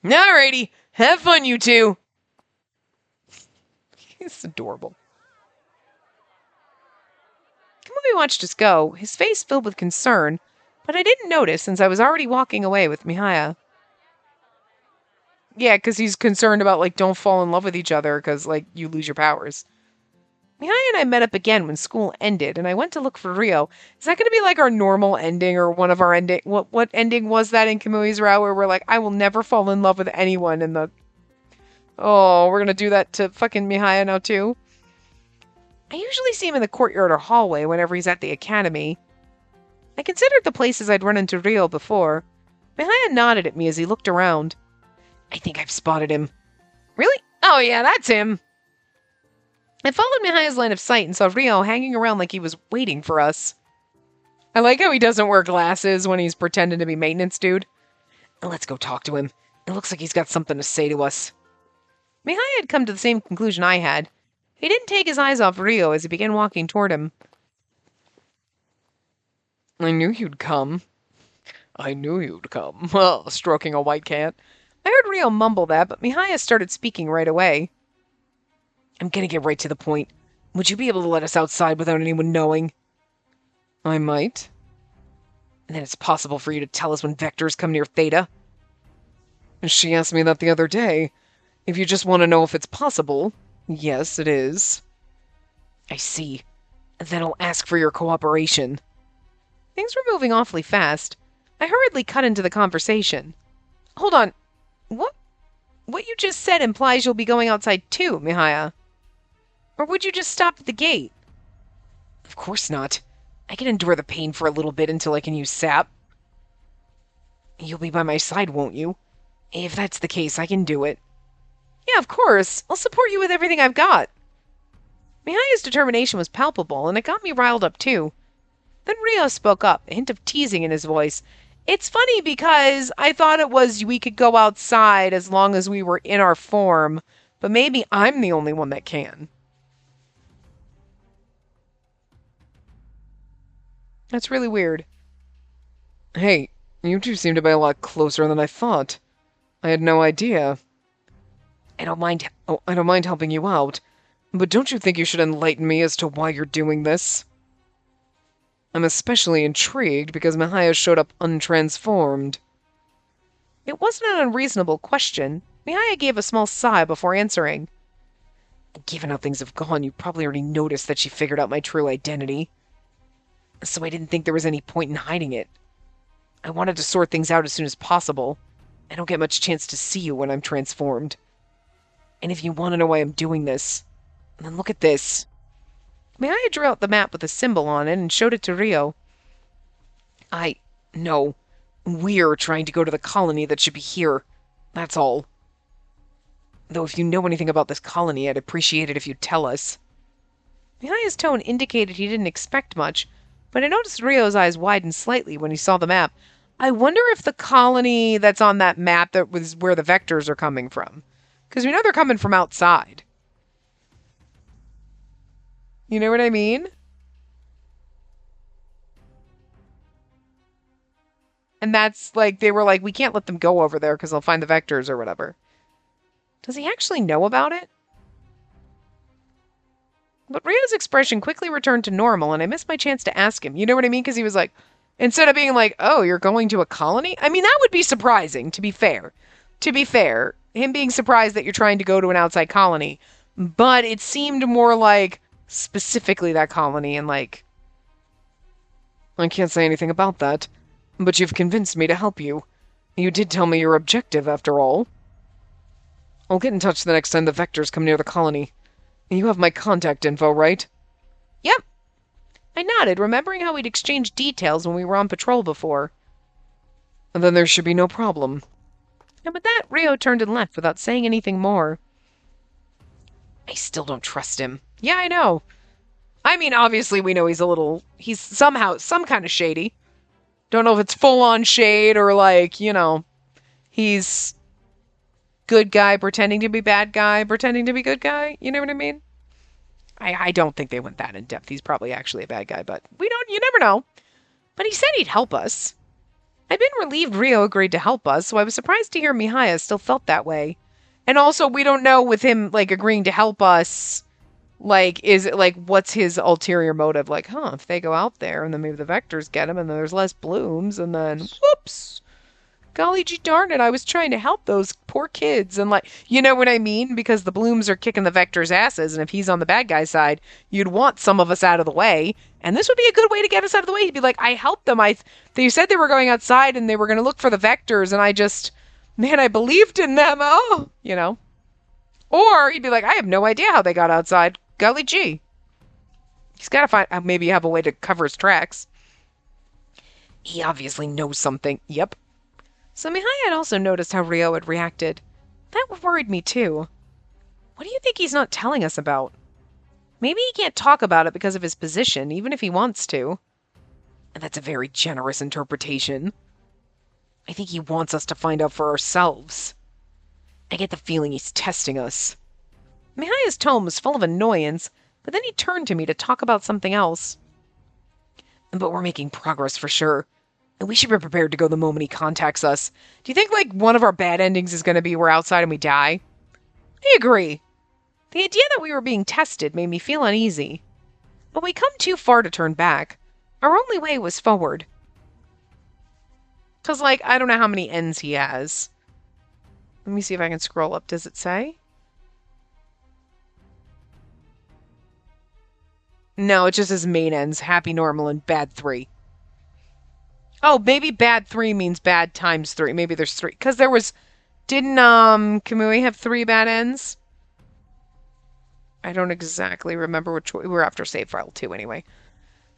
Alrighty, have fun, you two. He's adorable. Kamui watched us go, his face filled with concern, but I didn't notice since I was already walking away with Mihaya. Yeah, because he's concerned about, like, don't fall in love with each other because, like, you lose your powers. Mihaya and I met up again when school ended, and I went to look for Rio. Is that going to be, like, our normal ending or one of our ending? What ending was that in Kamui's route where we're like, I will never fall in love with anyone in the... Oh, we're going to do that to fucking Mihaya now, too? I usually see him in the courtyard or hallway whenever he's at the academy. I considered the places I'd run into Rio before. Mihaya nodded at me as he looked around. I think I've spotted him. Really? Oh yeah, that's him. I followed Mihaya's line of sight and saw Rio hanging around like he was waiting for us. I like how he doesn't wear glasses when he's pretending to be maintenance dude. Let's go talk to him. It looks like he's got something to say to us. Mihaya had come to the same conclusion I had. He didn't take his eyes off Rio as he began walking toward him. I knew you'd come. Stroking a white cat. I heard Rio mumble that, but Mihaya started speaking right away. I'm gonna get right to the point. Would you be able to let us outside without anyone knowing? I might. And then it's possible for you to tell us when vectors come near Theta? She asked me that the other day. If you just want to know if it's possible, yes, it is. I see. Then I'll ask for your cooperation. Things were moving awfully fast. I hurriedly cut into the conversation. Hold on. What you just said implies you'll be going outside too, Mihaya. Or would you just stop at the gate? Of course not. I can endure the pain for a little bit until I can use sap. You'll be by my side, won't you? If that's the case, I can do it. Yeah, of course. I'll support you with everything I've got. Mihaya's determination was palpable, and it got me riled up too. Then Rio spoke up, a hint of teasing in his voice. It's funny because I thought it was we could go outside as long as we were in our form, but maybe I'm the only one that can. That's really weird. Hey, you two seem to be a lot closer than I thought. I had no idea. I don't mind helping you out, but don't you think you should enlighten me as to why you're doing this? I'm especially intrigued because Mihaya showed up untransformed. It wasn't an unreasonable question. Mihaya gave a small sigh before answering. Given how things have gone, you probably already noticed that she figured out my true identity. So I didn't think there was any point in hiding it. I wanted to sort things out as soon as possible. I don't get much chance to see you when I'm transformed. And if you want to know why I'm doing this, then look at this. Mihaya drew out the map with a symbol on it and showed it to Ryo. No. We're trying to go to the colony that should be here. That's all. Though if you know anything about this colony, I'd appreciate it if you'd tell us. Mihaya's tone indicated he didn't expect much, but I noticed Ryo's eyes widen slightly when he saw the map. I wonder if the colony that's on that map that was where the vectors are coming from. Because we know they're coming from outside. You know what I mean? And that's like, they were like, we can't let them go over there because they'll find the vectors or whatever. Does he actually know about it? But Ryo's expression quickly returned to normal, and I missed my chance to ask him. You know what I mean? Because he was like, instead of being like, oh, you're going to a colony? I mean, that would be surprising, to be fair. To be fair, him being surprised that you're trying to go to an outside colony. But it seemed more like specifically that colony and like... I can't say anything about that, but you've convinced me to help you. You did tell me your objective, after all. I'll get in touch the next time the vectors come near the colony. You have my contact info, right? Yep. I nodded, remembering how we'd exchanged details when we were on patrol before. Then there should be no problem. And with that, Ryo turned and left without saying anything more. I still don't trust him. Yeah, I know. I mean, obviously we know he's somehow some kind of shady. Don't know if it's full-on shade or like, he's good guy pretending to be bad guy, pretending to be good guy. You know what I mean? I don't think they went that in depth. He's probably actually a bad guy, but you never know. But he said he'd help us. I'd been relieved Ryo agreed to help us, so I was surprised to hear Mihaya still felt that way. And also, we don't know with him, like, agreeing to help us, like, is it, like, what's his ulterior motive? Like, if they go out there and then maybe the vectors get him and then there's less blooms and then, whoops. Golly gee darn it, I was trying to help those poor kids. And, like, you know what I mean? Because the blooms are kicking the vectors' asses, and if he's on the bad guy's side, you'd want some of us out of the way. And this would be a good way to get us out of the way. He'd be like, I helped them. They said they were going outside and they were going to look for the vectors, and I believed in them. Oh, Or he'd be like, I have no idea how they got outside. Golly gee. He's got to find, maybe have a way to cover his tracks. He obviously knows something. Yep. So Mihaya had also noticed how Ryo had reacted. That worried me too. What do you think he's not telling us about? Maybe he can't talk about it because of his position, even if he wants to. And that's a very generous interpretation. I think he wants us to find out for ourselves. I get the feeling he's testing us. Mihaya's tone was full of annoyance, but then he turned to me to talk about something else. But we're making progress for sure. And we should be prepared to go the moment he contacts us. Do you think, like, one of our bad endings is going to be we're outside and we die? I agree. The idea that we were being tested made me feel uneasy. But we come too far to turn back. Our only way was forward. Because, like, I don't know how many ends he has. Let me see if I can scroll up. Does it say? No, it just says main ends. Happy, normal, and bad 3. Oh, maybe bad 3 means bad times 3. Maybe there's 3. Because there was... Didn't, Kamui have 3 bad ends? I don't exactly remember which one. We were after save file 2 anyway.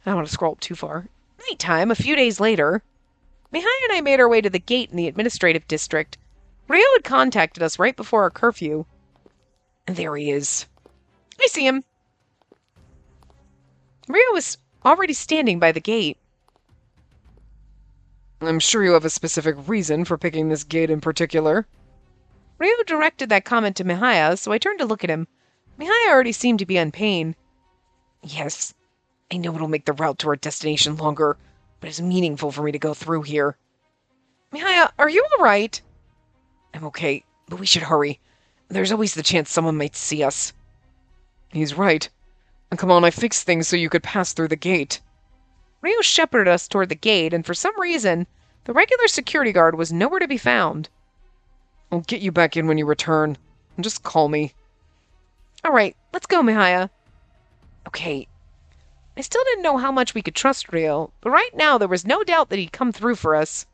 I don't want to scroll up too far. Nighttime, a few days later. Mihaya and I made our way to the gate in the administrative district. Ryo had contacted us right before our curfew. And there he is. I see him. Ryo was already standing by the gate. I'm sure you have a specific reason for picking this gate in particular. Ryo directed that comment to Mihaya, so I turned to look at him. Mihaya already seemed to be in pain. Yes, I know it'll make the route to our destination longer, but it's meaningful for me to go through here. Mihaya, are you all right? I'm okay, but we should hurry. There's always the chance someone might see us. He's right. Come on, I fixed things so you could pass through the gate. Rio shepherded us toward the gate, and for some reason, the regular security guard was nowhere to be found. I'll get you back in when you return. Just call me. All right, let's go, Mihaya. Okay. I still didn't know how much we could trust Rio, but right now there was no doubt that he'd come through for us.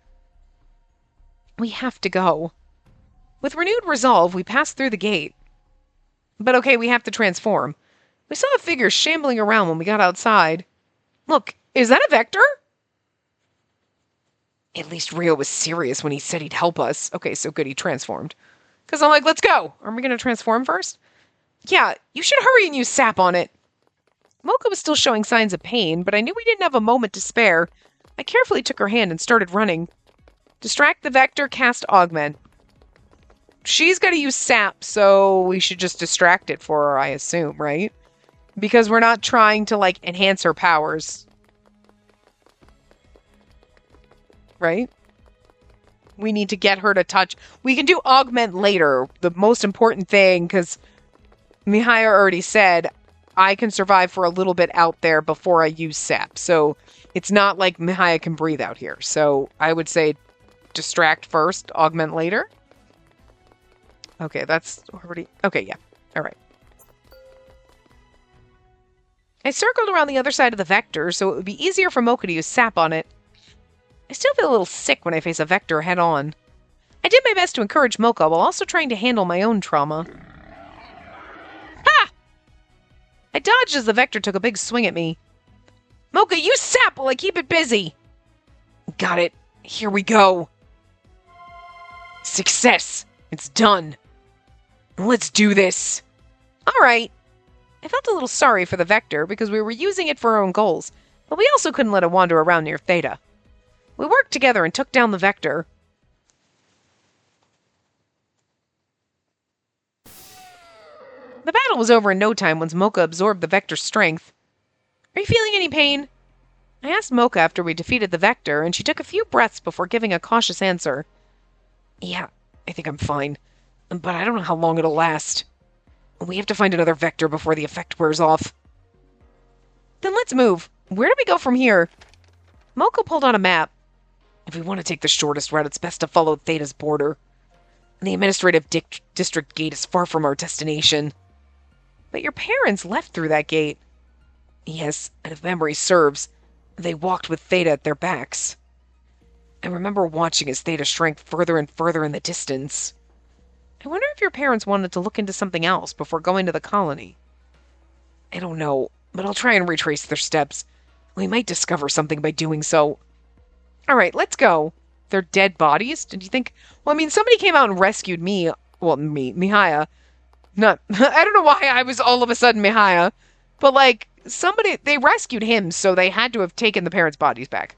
We have to go. With renewed resolve, we passed through the gate. But okay, we have to transform. We saw a figure shambling around when we got outside. Look, is that a Vector? At least Rio was serious when he said he'd help us. Okay, so good, he transformed. Because I'm like, let's go. Are we going to transform first? Yeah, you should hurry and use sap on it. Mocha was still showing signs of pain, but I knew we didn't have a moment to spare. I carefully took her hand and started running. Distract the Vector, cast Augment. She's got to use sap, so we should just distract it for her, I assume, right? Because we're not trying to, like, enhance her powers. Right? We need to get her to touch. We can do Augment later. The most important thing, because Mihaya already said, I can survive for a little bit out there before I use sap. So it's not like Mihaya can breathe out here. So I would say distract first, Augment later. Okay, that's already... Okay, yeah. All right. I circled around the other side of the Vector, so it would be easier for Mocha to use sap on it. I still feel a little sick when I face a Vector head-on. I did my best to encourage Mocha while also trying to handle my own trauma. Ha! I dodged as the Vector took a big swing at me. Mocha, use sap while I keep it busy! Got it. Here we go. Success! It's done. Let's do this. All right. I felt a little sorry for the Vector because we were using it for our own goals, but we also couldn't let it wander around near Theta. We worked together and took down the Vector. The battle was over in no time once Mocha absorbed the Vector's strength. Are you feeling any pain? I asked Mocha after we defeated the Vector, and she took a few breaths before giving a cautious answer. Yeah, I think I'm fine, but I don't know how long it'll last. We have to find another Vector before the effect wears off. Then let's move. Where do we go from here? Mocha pulled out a map. If we want to take the shortest route, it's best to follow Theta's border. The administrative district gate is far from our destination. But your parents left through that gate. Yes, and if memory serves, they walked with Theta at their backs. I remember watching as Theta shrank further and further in the distance. I wonder if your parents wanted to look into something else before going to the colony. I don't know, but I'll try and retrace their steps. We might discover something by doing so. All right, let's go. They're dead bodies? Did you think... Well, I mean, somebody came out and rescued me. Well, Mihaya. Not... I don't know why I was all of a sudden Mihaya. But, like, somebody... They rescued him, so they had to have taken the parents' bodies back.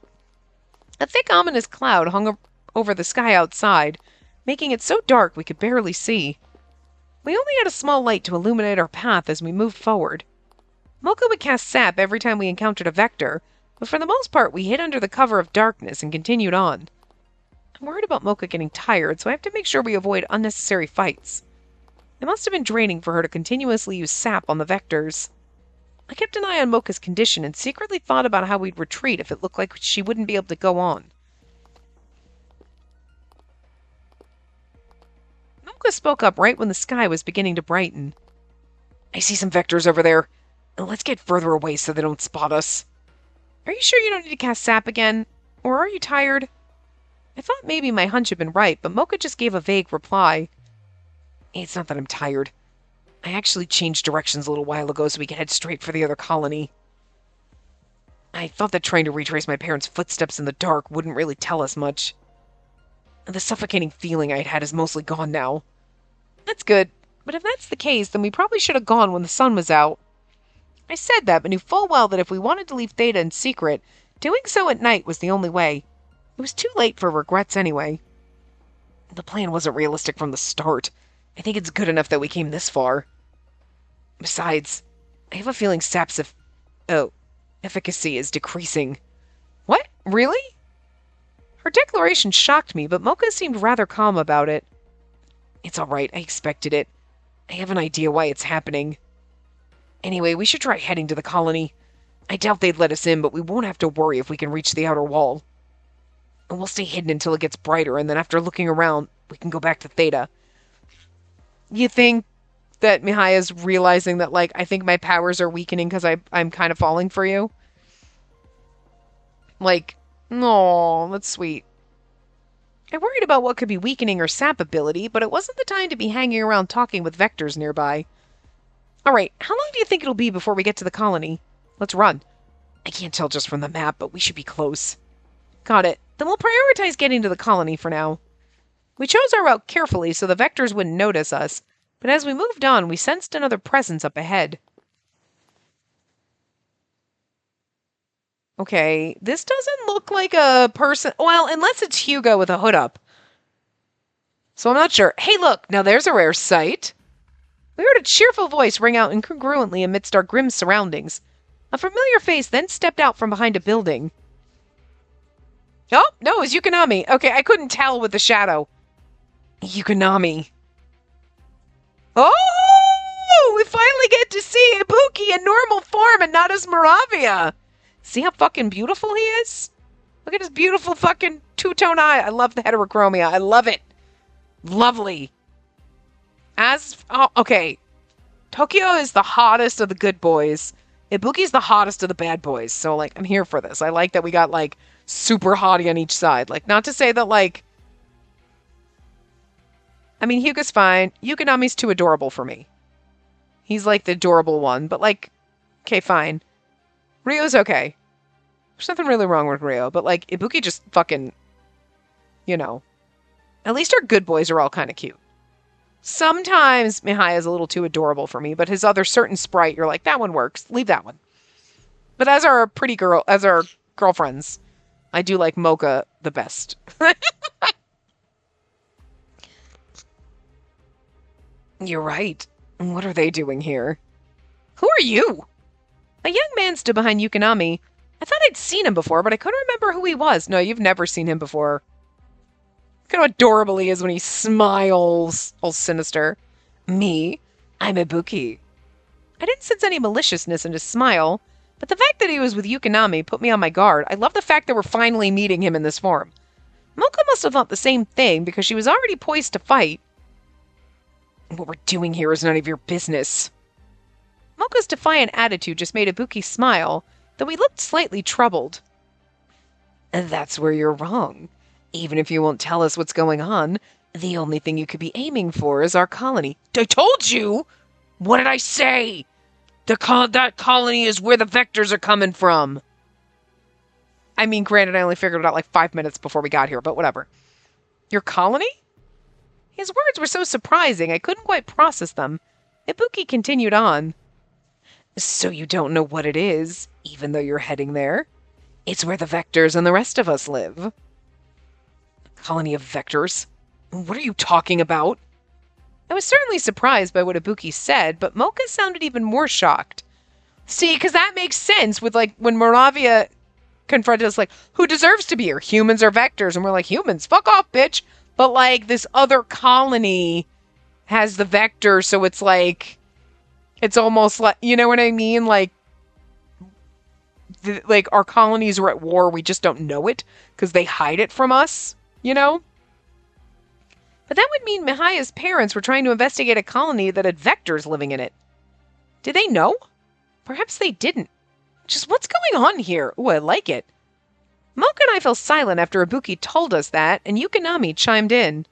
A thick, ominous cloud hung over the sky outside, making it so dark we could barely see. We only had a small light to illuminate our path as we moved forward. Mocha would cast sap every time we encountered a Vector, but for the most part we hid under the cover of darkness and continued on. I'm worried about Mocha getting tired, so I have to make sure we avoid unnecessary fights. It must have been draining for her to continuously use sap on the Vectors. I kept an eye on Mocha's condition and secretly thought about how we'd retreat if it looked like she wouldn't be able to go on. Mocha spoke up right when the sky was beginning to brighten. I see some Vectors over there. Let's get further away so they don't spot us. Are you sure you don't need to cast sap again? Or are you tired? I thought maybe my hunch had been right, but Mocha just gave a vague reply. It's not that I'm tired. I actually changed directions a little while ago so we could head straight for the other colony. I thought that trying to retrace my parents' footsteps in the dark wouldn't really tell us much. The suffocating feeling I'd had is mostly gone now. That's good, but if that's the case, then we probably should have gone when the sun was out. I said that, but knew full well that if we wanted to leave Theta in secret, doing so at night was the only way. It was too late for regrets anyway. The plan wasn't realistic from the start. I think it's good enough that we came this far. Besides, I have a feeling sap's efficacy is decreasing. What? Really? Her declaration shocked me, but Mocha seemed rather calm about it. It's all right, I expected it. I have an idea why it's happening. Anyway, we should try heading to the colony. I doubt they'd let us in, but we won't have to worry if we can reach the outer wall. And we'll stay hidden until it gets brighter, and then after looking around, we can go back to Theta. You think that Mihaya's realizing that, like, I think my powers are weakening because I'm kind of falling for you? Like, no, that's sweet. I worried about what could be weakening her sap ability, but it wasn't the time to be hanging around talking with vectors nearby. Alright, how long do you think it'll be before we get to the colony? Let's run. I can't tell just from the map, but we should be close. Got it. Then we'll prioritize getting to the colony for now. We chose our route carefully so the vectors wouldn't notice us, but as we moved on, we sensed another presence up ahead. Okay, this doesn't look like a person. Well, unless it's Hugo with a hood up. So I'm not sure. Hey, look, now there's a rare sight. We heard a cheerful voice ring out incongruently amidst our grim surroundings. A familiar face then stepped out from behind a building. Oh, no, it was Yukonami. Okay, I couldn't tell with the shadow. Yukonami. Oh, we finally get to see Ibuki in normal form and not as Moravia. See how fucking beautiful he is? Look at his beautiful fucking two-tone eye. I love the heterochromia. I love it. Lovely. Okay. Tokyo is the hottest of the good boys. Ibuki's the hottest of the bad boys. So, like, I'm here for this. I like that we got, like, super hottie on each side. Like, not to say that, like... I mean, Hyuga's fine. Yukonami's too adorable for me. He's, like, the adorable one. But, like, okay, fine. Ryo's okay. There's nothing really wrong with Ryo. But, like, Ibuki just fucking... You know. At least our good boys are all kind of cute. Sometimes Mihaya's a little too adorable for me, but his other certain sprite, you're like, that one works. Leave that one. But as our girlfriends, I do like Mocha the best. You're right. What are they doing here? Who are you? A young man stood behind Yukonami. I thought I'd seen him before, but I couldn't remember who he was. No, you've never seen him before. Look at how adorable he is when he smiles, all sinister. Me? I'm Ibuki. I didn't sense any maliciousness in his smile, but the fact that he was with Yukonami put me on my guard. I love the fact that we're finally meeting him in this form. Mocha must have thought the same thing because she was already poised to fight. What we're doing here is none of your business. Mocha's defiant attitude just made Ibuki smile, though he looked slightly troubled. And that's where you're wrong. Even if you won't tell us what's going on, the only thing you could be aiming for is our colony. I told you! What did I say? That colony is where the vectors are coming from. I mean, granted, I only figured it out like 5 minutes before we got here, but whatever. Your colony? His words were so surprising, I couldn't quite process them. Ibuki continued on. So you don't know what it is, even though you're heading there? It's where the vectors and the rest of us live. Colony of vectors? What are you talking about? I was certainly surprised by what Ibuki said, but Mocha sounded even more shocked. See, because that makes sense with, like, when Moravia confronted us, like, who deserves to be here? Humans or vectors? And we're like, humans, fuck off, bitch. But, like, this other colony has the vector, so it's like, it's almost like, you know what I mean? Like our colonies are at war, we just don't know it, because they hide it from us. You know? But that would mean Mihaya's parents were trying to investigate a colony that had vectors living in it. Did they know? Perhaps they didn't. Just what's going on here? Ooh, I like it. Mocha and I fell silent after Ibuki told us that, and Yukonami chimed in.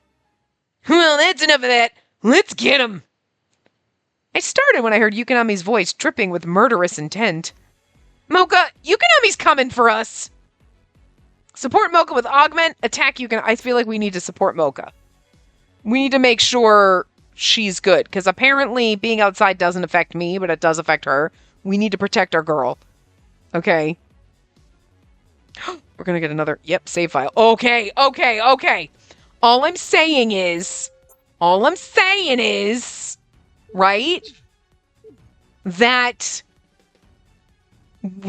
Well, that's enough of that. Let's get him. I started when I heard Yukonami's voice dripping with murderous intent. Mocha, Yukonami's coming for us. Support Mocha with Augment. Attack Yukonami. I feel like we need to support Mocha. We need to make sure she's good. Because apparently being outside doesn't affect me, but it does affect her. We need to protect our girl. Okay. We're going to get another... Yep, save file. Okay. All I'm saying is... Right? That...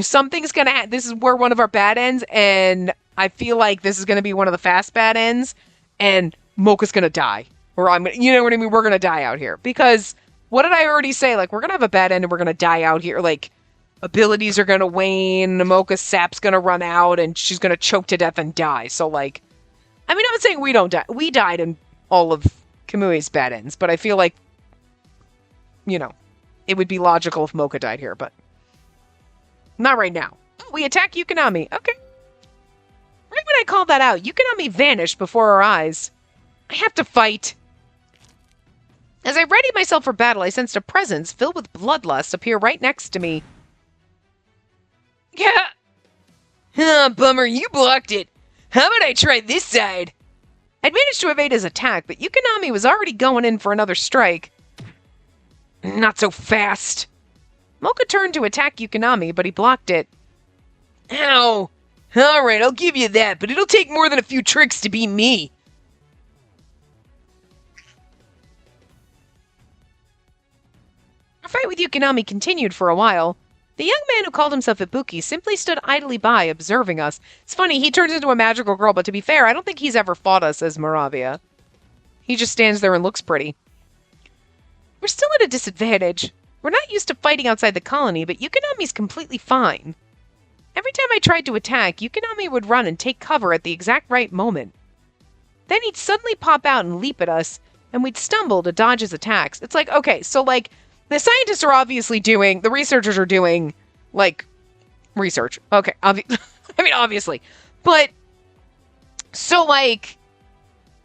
Something's going to... This is where one of our bad ends, and... I feel like this is going to be one of the fast bad ends, and Mocha's going to die. Or you know what I mean? We're going to die out here. Because, what did I already say? Like, we're going to have a bad end and we're going to die out here. Like, abilities are going to wane, Mocha's sap's going to run out, and she's going to choke to death and die. So, like, I mean, I'm not saying we don't die. We died in all of Kamui's bad ends, but I feel like, you know, it would be logical if Mocha died here, but not right now. We attack Yukonami. Okay. Right when I called that out, Yukonami vanished before our eyes. I have to fight. As I readied myself for battle, I sensed a presence filled with bloodlust appear right next to me. Yeah. Bummer, you blocked it. How about I try this side? I'd managed to evade his attack, but Yukonami was already going in for another strike. Not so fast. Mocha turned to attack Yukonami, but he blocked it. Ow. Alright, I'll give you that, but it'll take more than a few tricks to beat me. Our fight with Yukonami continued for a while. The young man who called himself Ibuki simply stood idly by, observing us. It's funny, he turns into a magical girl, but to be fair, I don't think he's ever fought us as Moravia. He just stands there and looks pretty. We're still at a disadvantage. We're not used to fighting outside the colony, but Yukonami's completely fine. Every time I tried to attack, Yukonami would run and take cover at the exact right moment. Then he'd suddenly pop out and leap at us, and we'd stumble to dodge his attacks. It's like, okay, so like, the scientists are obviously doing, the researchers are doing, like, research. Okay, I mean, obviously. But, so like,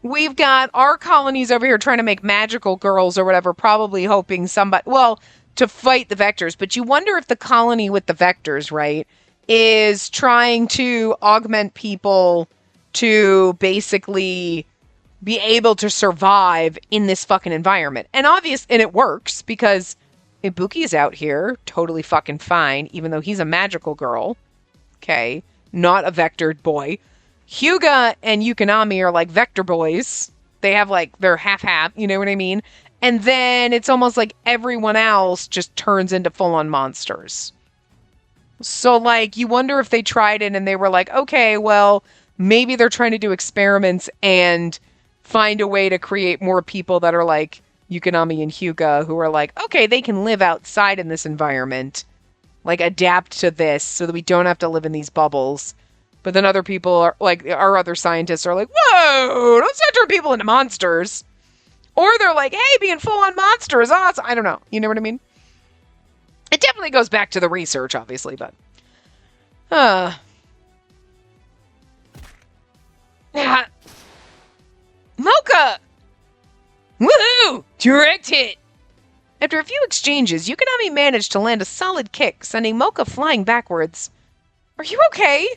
we've got our colonies over here trying to make magical girls or whatever, probably hoping somebody, well, to fight the vectors. But you wonder if the colony with the vectors, right, is trying to augment people to basically be able to survive in this fucking environment. And it works because Ibuki is out here totally fucking fine, even though he's a magical girl. Okay. Not a vectored boy. Hyuga and Yukonami are like vector boys. They have like, they're half-half, you know what I mean? And then it's almost like everyone else just turns into full-on monsters. So like, you wonder if they tried it and they were like, okay, well, maybe they're trying to do experiments and find a way to create more people that are like Yukonami and Hyuga, who are like, okay, they can live outside in this environment, like adapt to this so that we don't have to live in these bubbles. But then other people are like, our other scientists are like, whoa, don't start turning people into monsters. Or they're like, hey, being full on monster is awesome. I don't know. You know what I mean? It definitely goes back to the research, obviously, but yeah. Mocha! Woohoo! Direct hit! After a few exchanges, Yukonami managed to land a solid kick, sending Mocha flying backwards. Are you okay?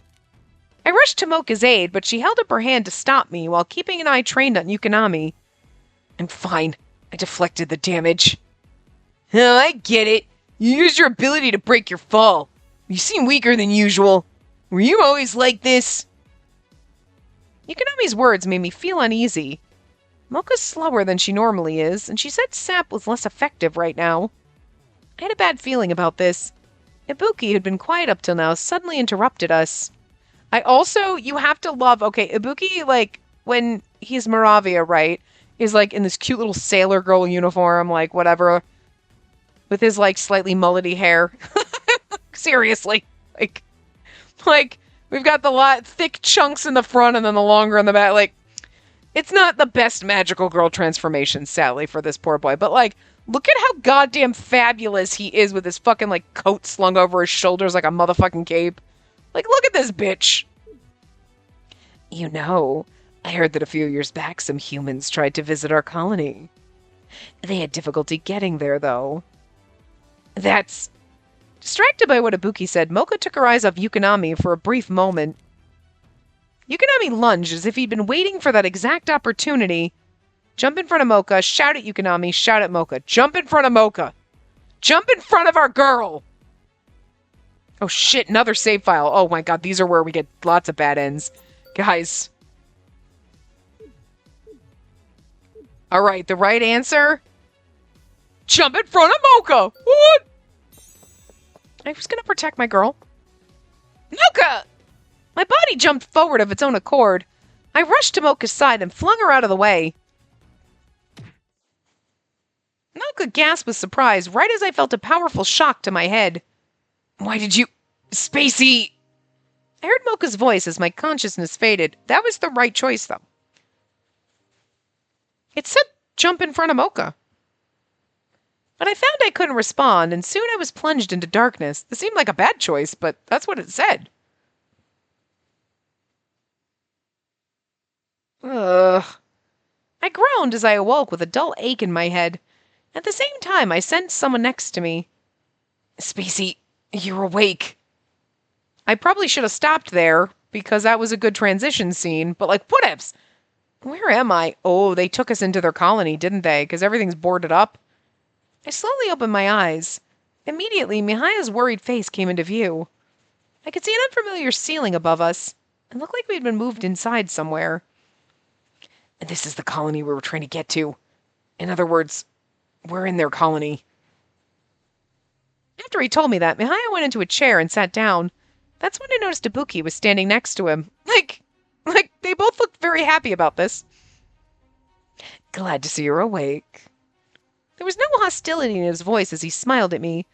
I rushed to Mocha's aid, but she held up her hand to stop me while keeping an eye trained on Yukonami. I'm fine. I deflected the damage. Oh, I get it. You used your ability to break your fall. You seem weaker than usual. Were you always like this? Yukonami's words made me feel uneasy. Mocha's slower than she normally is, and she said sap was less effective right now. I had a bad feeling about this. Ibuki, who'd been quiet up till now, suddenly interrupted us. You have to love, okay, Ibuki, like, when he's Moravia, right, is like in this cute little sailor girl uniform, like, whatever, with his, like, slightly mullety hair. Seriously. Like, we've got the thick chunks in the front and then the longer in the back. Like, it's not the best magical girl transformation, sadly, for this poor boy. But, like, look at how goddamn fabulous he is with his fucking, like, coat slung over his shoulders like a motherfucking cape. Like, look at this bitch. You know, I heard that a few years back some humans tried to visit our colony. They had difficulty getting there, though. That's... Distracted by what Ibuki said, Mocha took her eyes off Yukonami for a brief moment. Yukonami lunged as if he'd been waiting for that exact opportunity. Jump in front of Mocha, shout at Yukonami, shout at Mocha. Jump in front of Mocha! Jump in front of our girl! Oh shit, another save file. Oh my god, these are where we get lots of bad ends. Guys. Alright, the right answer? Jump in front of Mocha! What? I was gonna protect my girl. Mocha! My body jumped forward of its own accord. I rushed to Mocha's side and flung her out of the way. Mocha gasped with surprise right as I felt a powerful shock to my head. Why did you... Spacey! I heard Mocha's voice as my consciousness faded. That was the right choice, though. It said jump in front of Mocha. But I found I couldn't respond, and soon I was plunged into darkness. This seemed like a bad choice, but that's what it said. Ugh. I groaned as I awoke with a dull ache in my head. At the same time, I sensed someone next to me. Spacey, you're awake. I probably should have stopped there, because that was a good transition scene, but like, whatevs. Where am I? Oh, they took us into their colony, didn't they? Because everything's boarded up. I slowly opened my eyes. Immediately, Mihaya's worried face came into view. I could see an unfamiliar ceiling above us. It looked like we'd been moved inside somewhere. This is the colony we were trying to get to. In other words, we're in their colony. After he told me that, Mihaya went into a chair and sat down. That's when I noticed Ibuki was standing next to him. Like, they both looked very happy about this. Glad to see you're awake. There was no hostility in his voice as he smiled at me.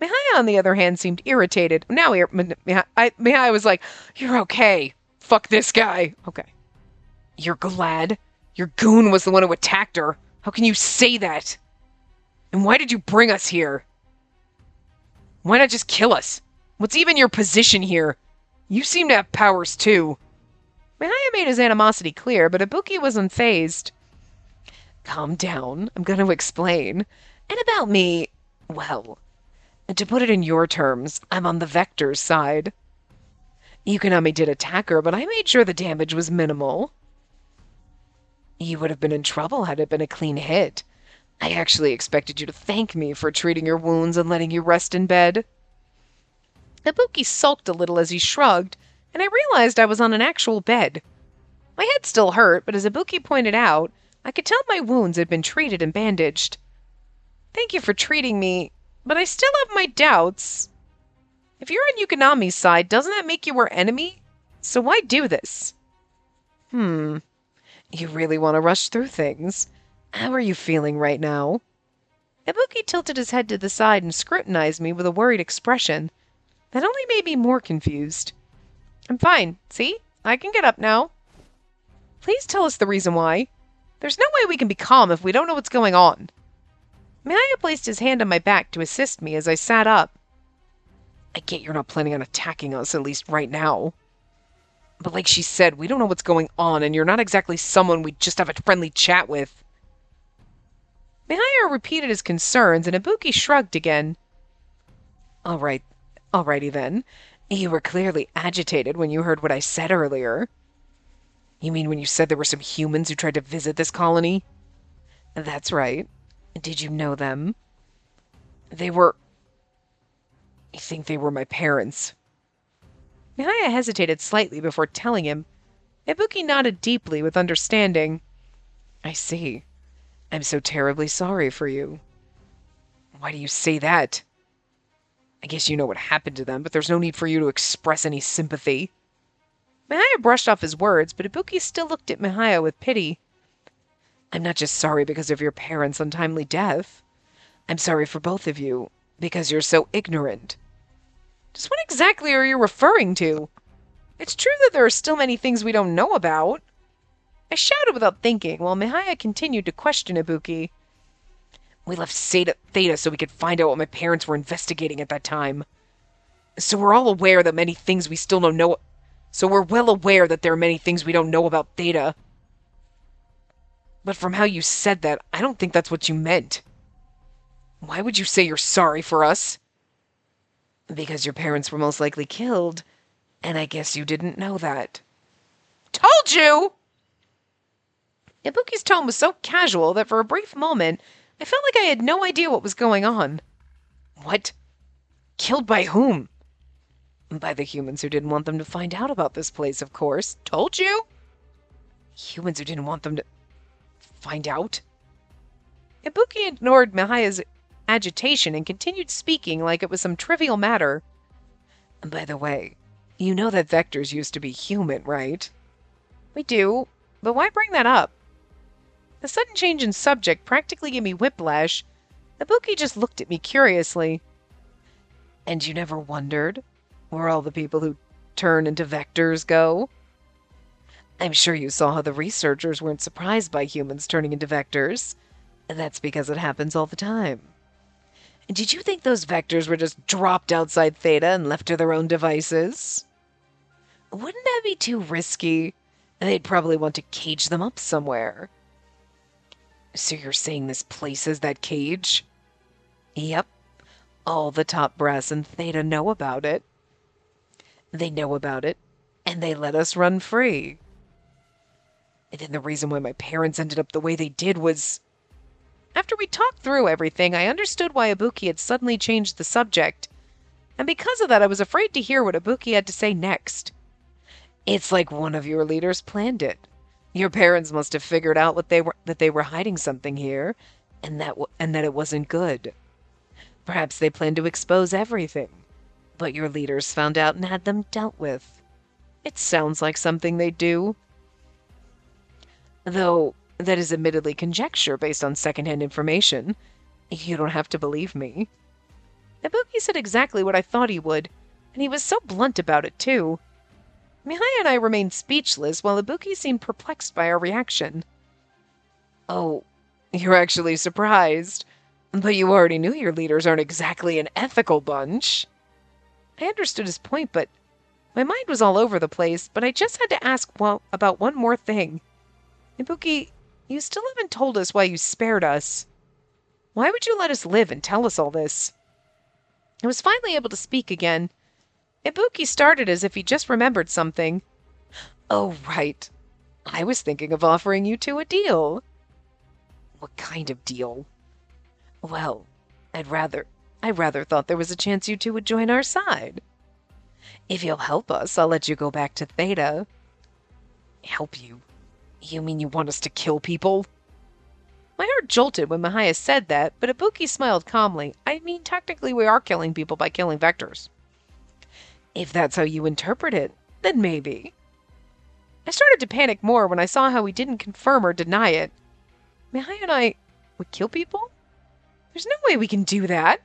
Mihaya, on the other hand, seemed irritated. Now Mihaya was like, "You're okay. Fuck this guy." Okay. You're glad? Your goon was the one who attacked her. How can you say that? And why did you bring us here? Why not just kill us? What's even your position here? You seem to have powers too. Mihaya made his animosity clear, but Ibuki was unfazed. Calm down. I'm going to explain. And about me, well, to put it in your terms, I'm on the Vector's side. Yukonami did attack her, but I made sure the damage was minimal. You would have been in trouble had it been a clean hit. I actually expected you to thank me for treating your wounds and letting you rest in bed. Ibuki sulked a little as he shrugged, and I realized I was on an actual bed. My head still hurt, but as Ibuki pointed out, I could tell my wounds had been treated and bandaged. Thank you for treating me, but I still have my doubts. If you're on Yukonami's side, doesn't that make you our enemy? So why do this? You really want to rush through things. How are you feeling right now? Ibuki tilted his head to the side and scrutinized me with a worried expression. That only made me more confused. I'm fine. See? I can get up now. Please tell us the reason why. There's no way we can be calm if we don't know what's going on. Mihaya placed his hand on my back to assist me as I sat up. I get you're not planning on attacking us, at least right now. But like she said, we don't know what's going on, and you're not exactly someone we'd just have a friendly chat with. Mihaya repeated his concerns, and Ibuki shrugged again. Alrighty then. You were clearly agitated when you heard what I said earlier. You mean when you said there were some humans who tried to visit this colony? That's right. Did you know them? They were... I think they were my parents. Mihaya hesitated slightly before telling him. Ibuki nodded deeply with understanding. I see. I'm so terribly sorry for you. Why do you say that? I guess you know what happened to them, but there's no need for you to express any sympathy. Mihaya brushed off his words, but Ibuki still looked at Mihaya with pity. I'm not just sorry because of your parents' untimely death. I'm sorry for both of you, because you're so ignorant. Just what exactly are you referring to? It's true that there are still many things we don't know about. I shouted without thinking, while Mihaya continued to question Ibuki. We left Theta so we could find out what my parents were investigating at that time. So we're all aware that many things we still don't know... So we're well aware that there are many things we don't know about Theta. But from how you said that, I don't think that's what you meant. Why would you say you're sorry for us? Because your parents were most likely killed, and I guess you didn't know that. Told you! Ibuki's tone was so casual that for a brief moment, I felt like I had no idea what was going on. What? Killed by whom? By the humans who didn't want them to find out about this place, of course. Told you? Humans who didn't want them to find out? Ibuki ignored Mihaya's agitation and continued speaking like it was some trivial matter. By the way, you know that Vectors used to be human, right? We do, but why bring that up? The sudden change in subject practically gave me whiplash. Ibuki just looked at me curiously. And you never wondered where all the people who turn into vectors go? I'm sure you saw how the researchers weren't surprised by humans turning into vectors. That's because it happens all the time. Did you think those vectors were just dropped outside Theta and left to their own devices? Wouldn't that be too risky? They'd probably want to cage them up somewhere. So you're saying this place is that cage? Yep. All the top brass in Theta know about it. They know about it, and they let us run free. And then the reason why my parents ended up the way they did was... After we talked through everything, I understood why Ibuki had suddenly changed the subject. And because of that, I was afraid to hear what Ibuki had to say next. It's like one of your leaders planned it. Your parents must have figured out that they were hiding something here, and that it wasn't good. Perhaps they planned to expose everything, but your leaders found out and had them dealt with. It sounds like something they do. Though that is admittedly conjecture based on secondhand information. You don't have to believe me. Ibuki said exactly what I thought he would, and he was so blunt about it too. Mihaya and I remained speechless, while Ibuki seemed perplexed by our reaction. Oh, you're actually surprised. But you already knew your leaders aren't exactly an ethical bunch. I understood his point, but my mind was all over the place, but I just had to ask about one more thing. Ibuki, you still haven't told us why you spared us. Why would you let us live and tell us all this? I was finally able to speak again. Ibuki started as if he just remembered something. Oh, right. I was thinking of offering you two a deal. What kind of deal? Well, I rather thought there was a chance you two would join our side. If you'll help us, I'll let you go back to Theta. Help you? You mean you want us to kill people? My heart jolted when Mihaya said that, but Ibuki smiled calmly. I mean, technically we are killing people by killing vectors. If that's how you interpret it, then maybe. I started to panic more when I saw how he didn't confirm or deny it. Mihaya and I would kill people? There's no way we can do that.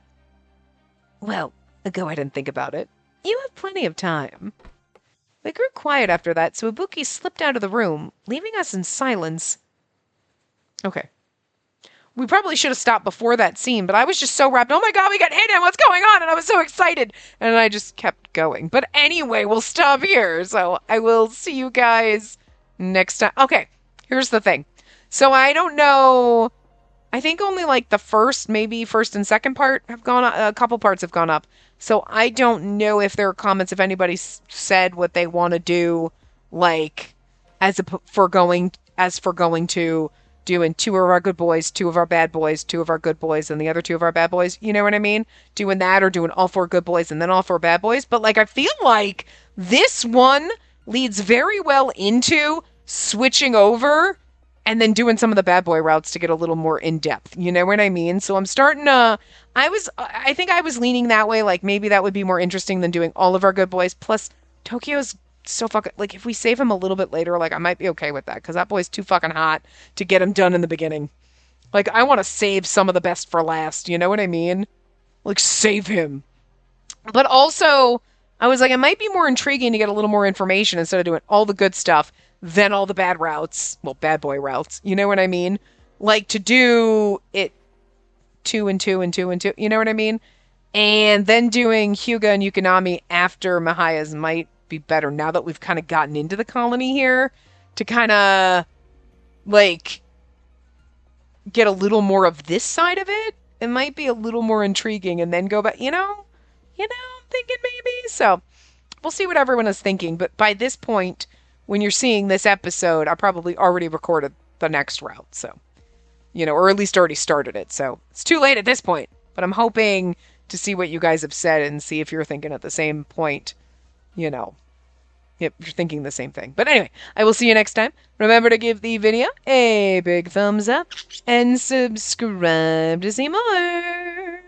Well, go ahead and think about it. You have plenty of time. We grew quiet after that, so Ibuki slipped out of the room, leaving us in silence. Okay. We probably should have stopped before that scene, but I was just so wrapped. Oh my god, we got hidden! What's going on? And I was so excited. And I just kept going. But anyway, we'll stop here. So I will see you guys next time. Okay, here's the thing. So I don't know... I think only like the first and second part have gone up. A couple parts have gone up. So I don't know if there are comments, if anybody said what they want to do, like, as for going to doing 2 of our good boys, 2 of our bad boys, 2 of our good boys, and the other 2 of our bad boys. You know what I mean? Doing that, or doing all 4 good boys and then all 4 bad boys. But like, I feel like this one leads very well into switching over and then doing some of the bad boy routes to get a little more in-depth. You know what I mean? So I'm starting to... I think I was leaning that way, like maybe that would be more interesting than doing all of our good boys. Plus, Tokyo's so fucking... Like, if we save him a little bit later, like, I might be okay with that, because that boy's too fucking hot to get him done in the beginning. Like, I want to save some of the best for last, you know what I mean? Like, save him. But also, I was like, it might be more intriguing to get a little more information instead of doing all the good stuff, then all the bad routes. Well, bad boy routes. You know what I mean? Like, to do it 2 and 2 and 2 and 2. You know what I mean? And then doing Hyuga and Yukonami after Mihaya's might be better now that we've kind of gotten into the colony here. To kind of, like, get a little more of this side of it. It might be a little more intriguing and then go back, you know, I'm thinking maybe. So, we'll see what everyone is thinking. But by this point, when you're seeing this episode, I probably already recorded the next route, so, you know, or at least already started it, so it's too late at this point, but I'm hoping to see what you guys have said and see if you're thinking at the same point, you know, if you're thinking the same thing. But anyway, I will see you next time. Remember to give the video a big thumbs up and subscribe to see more.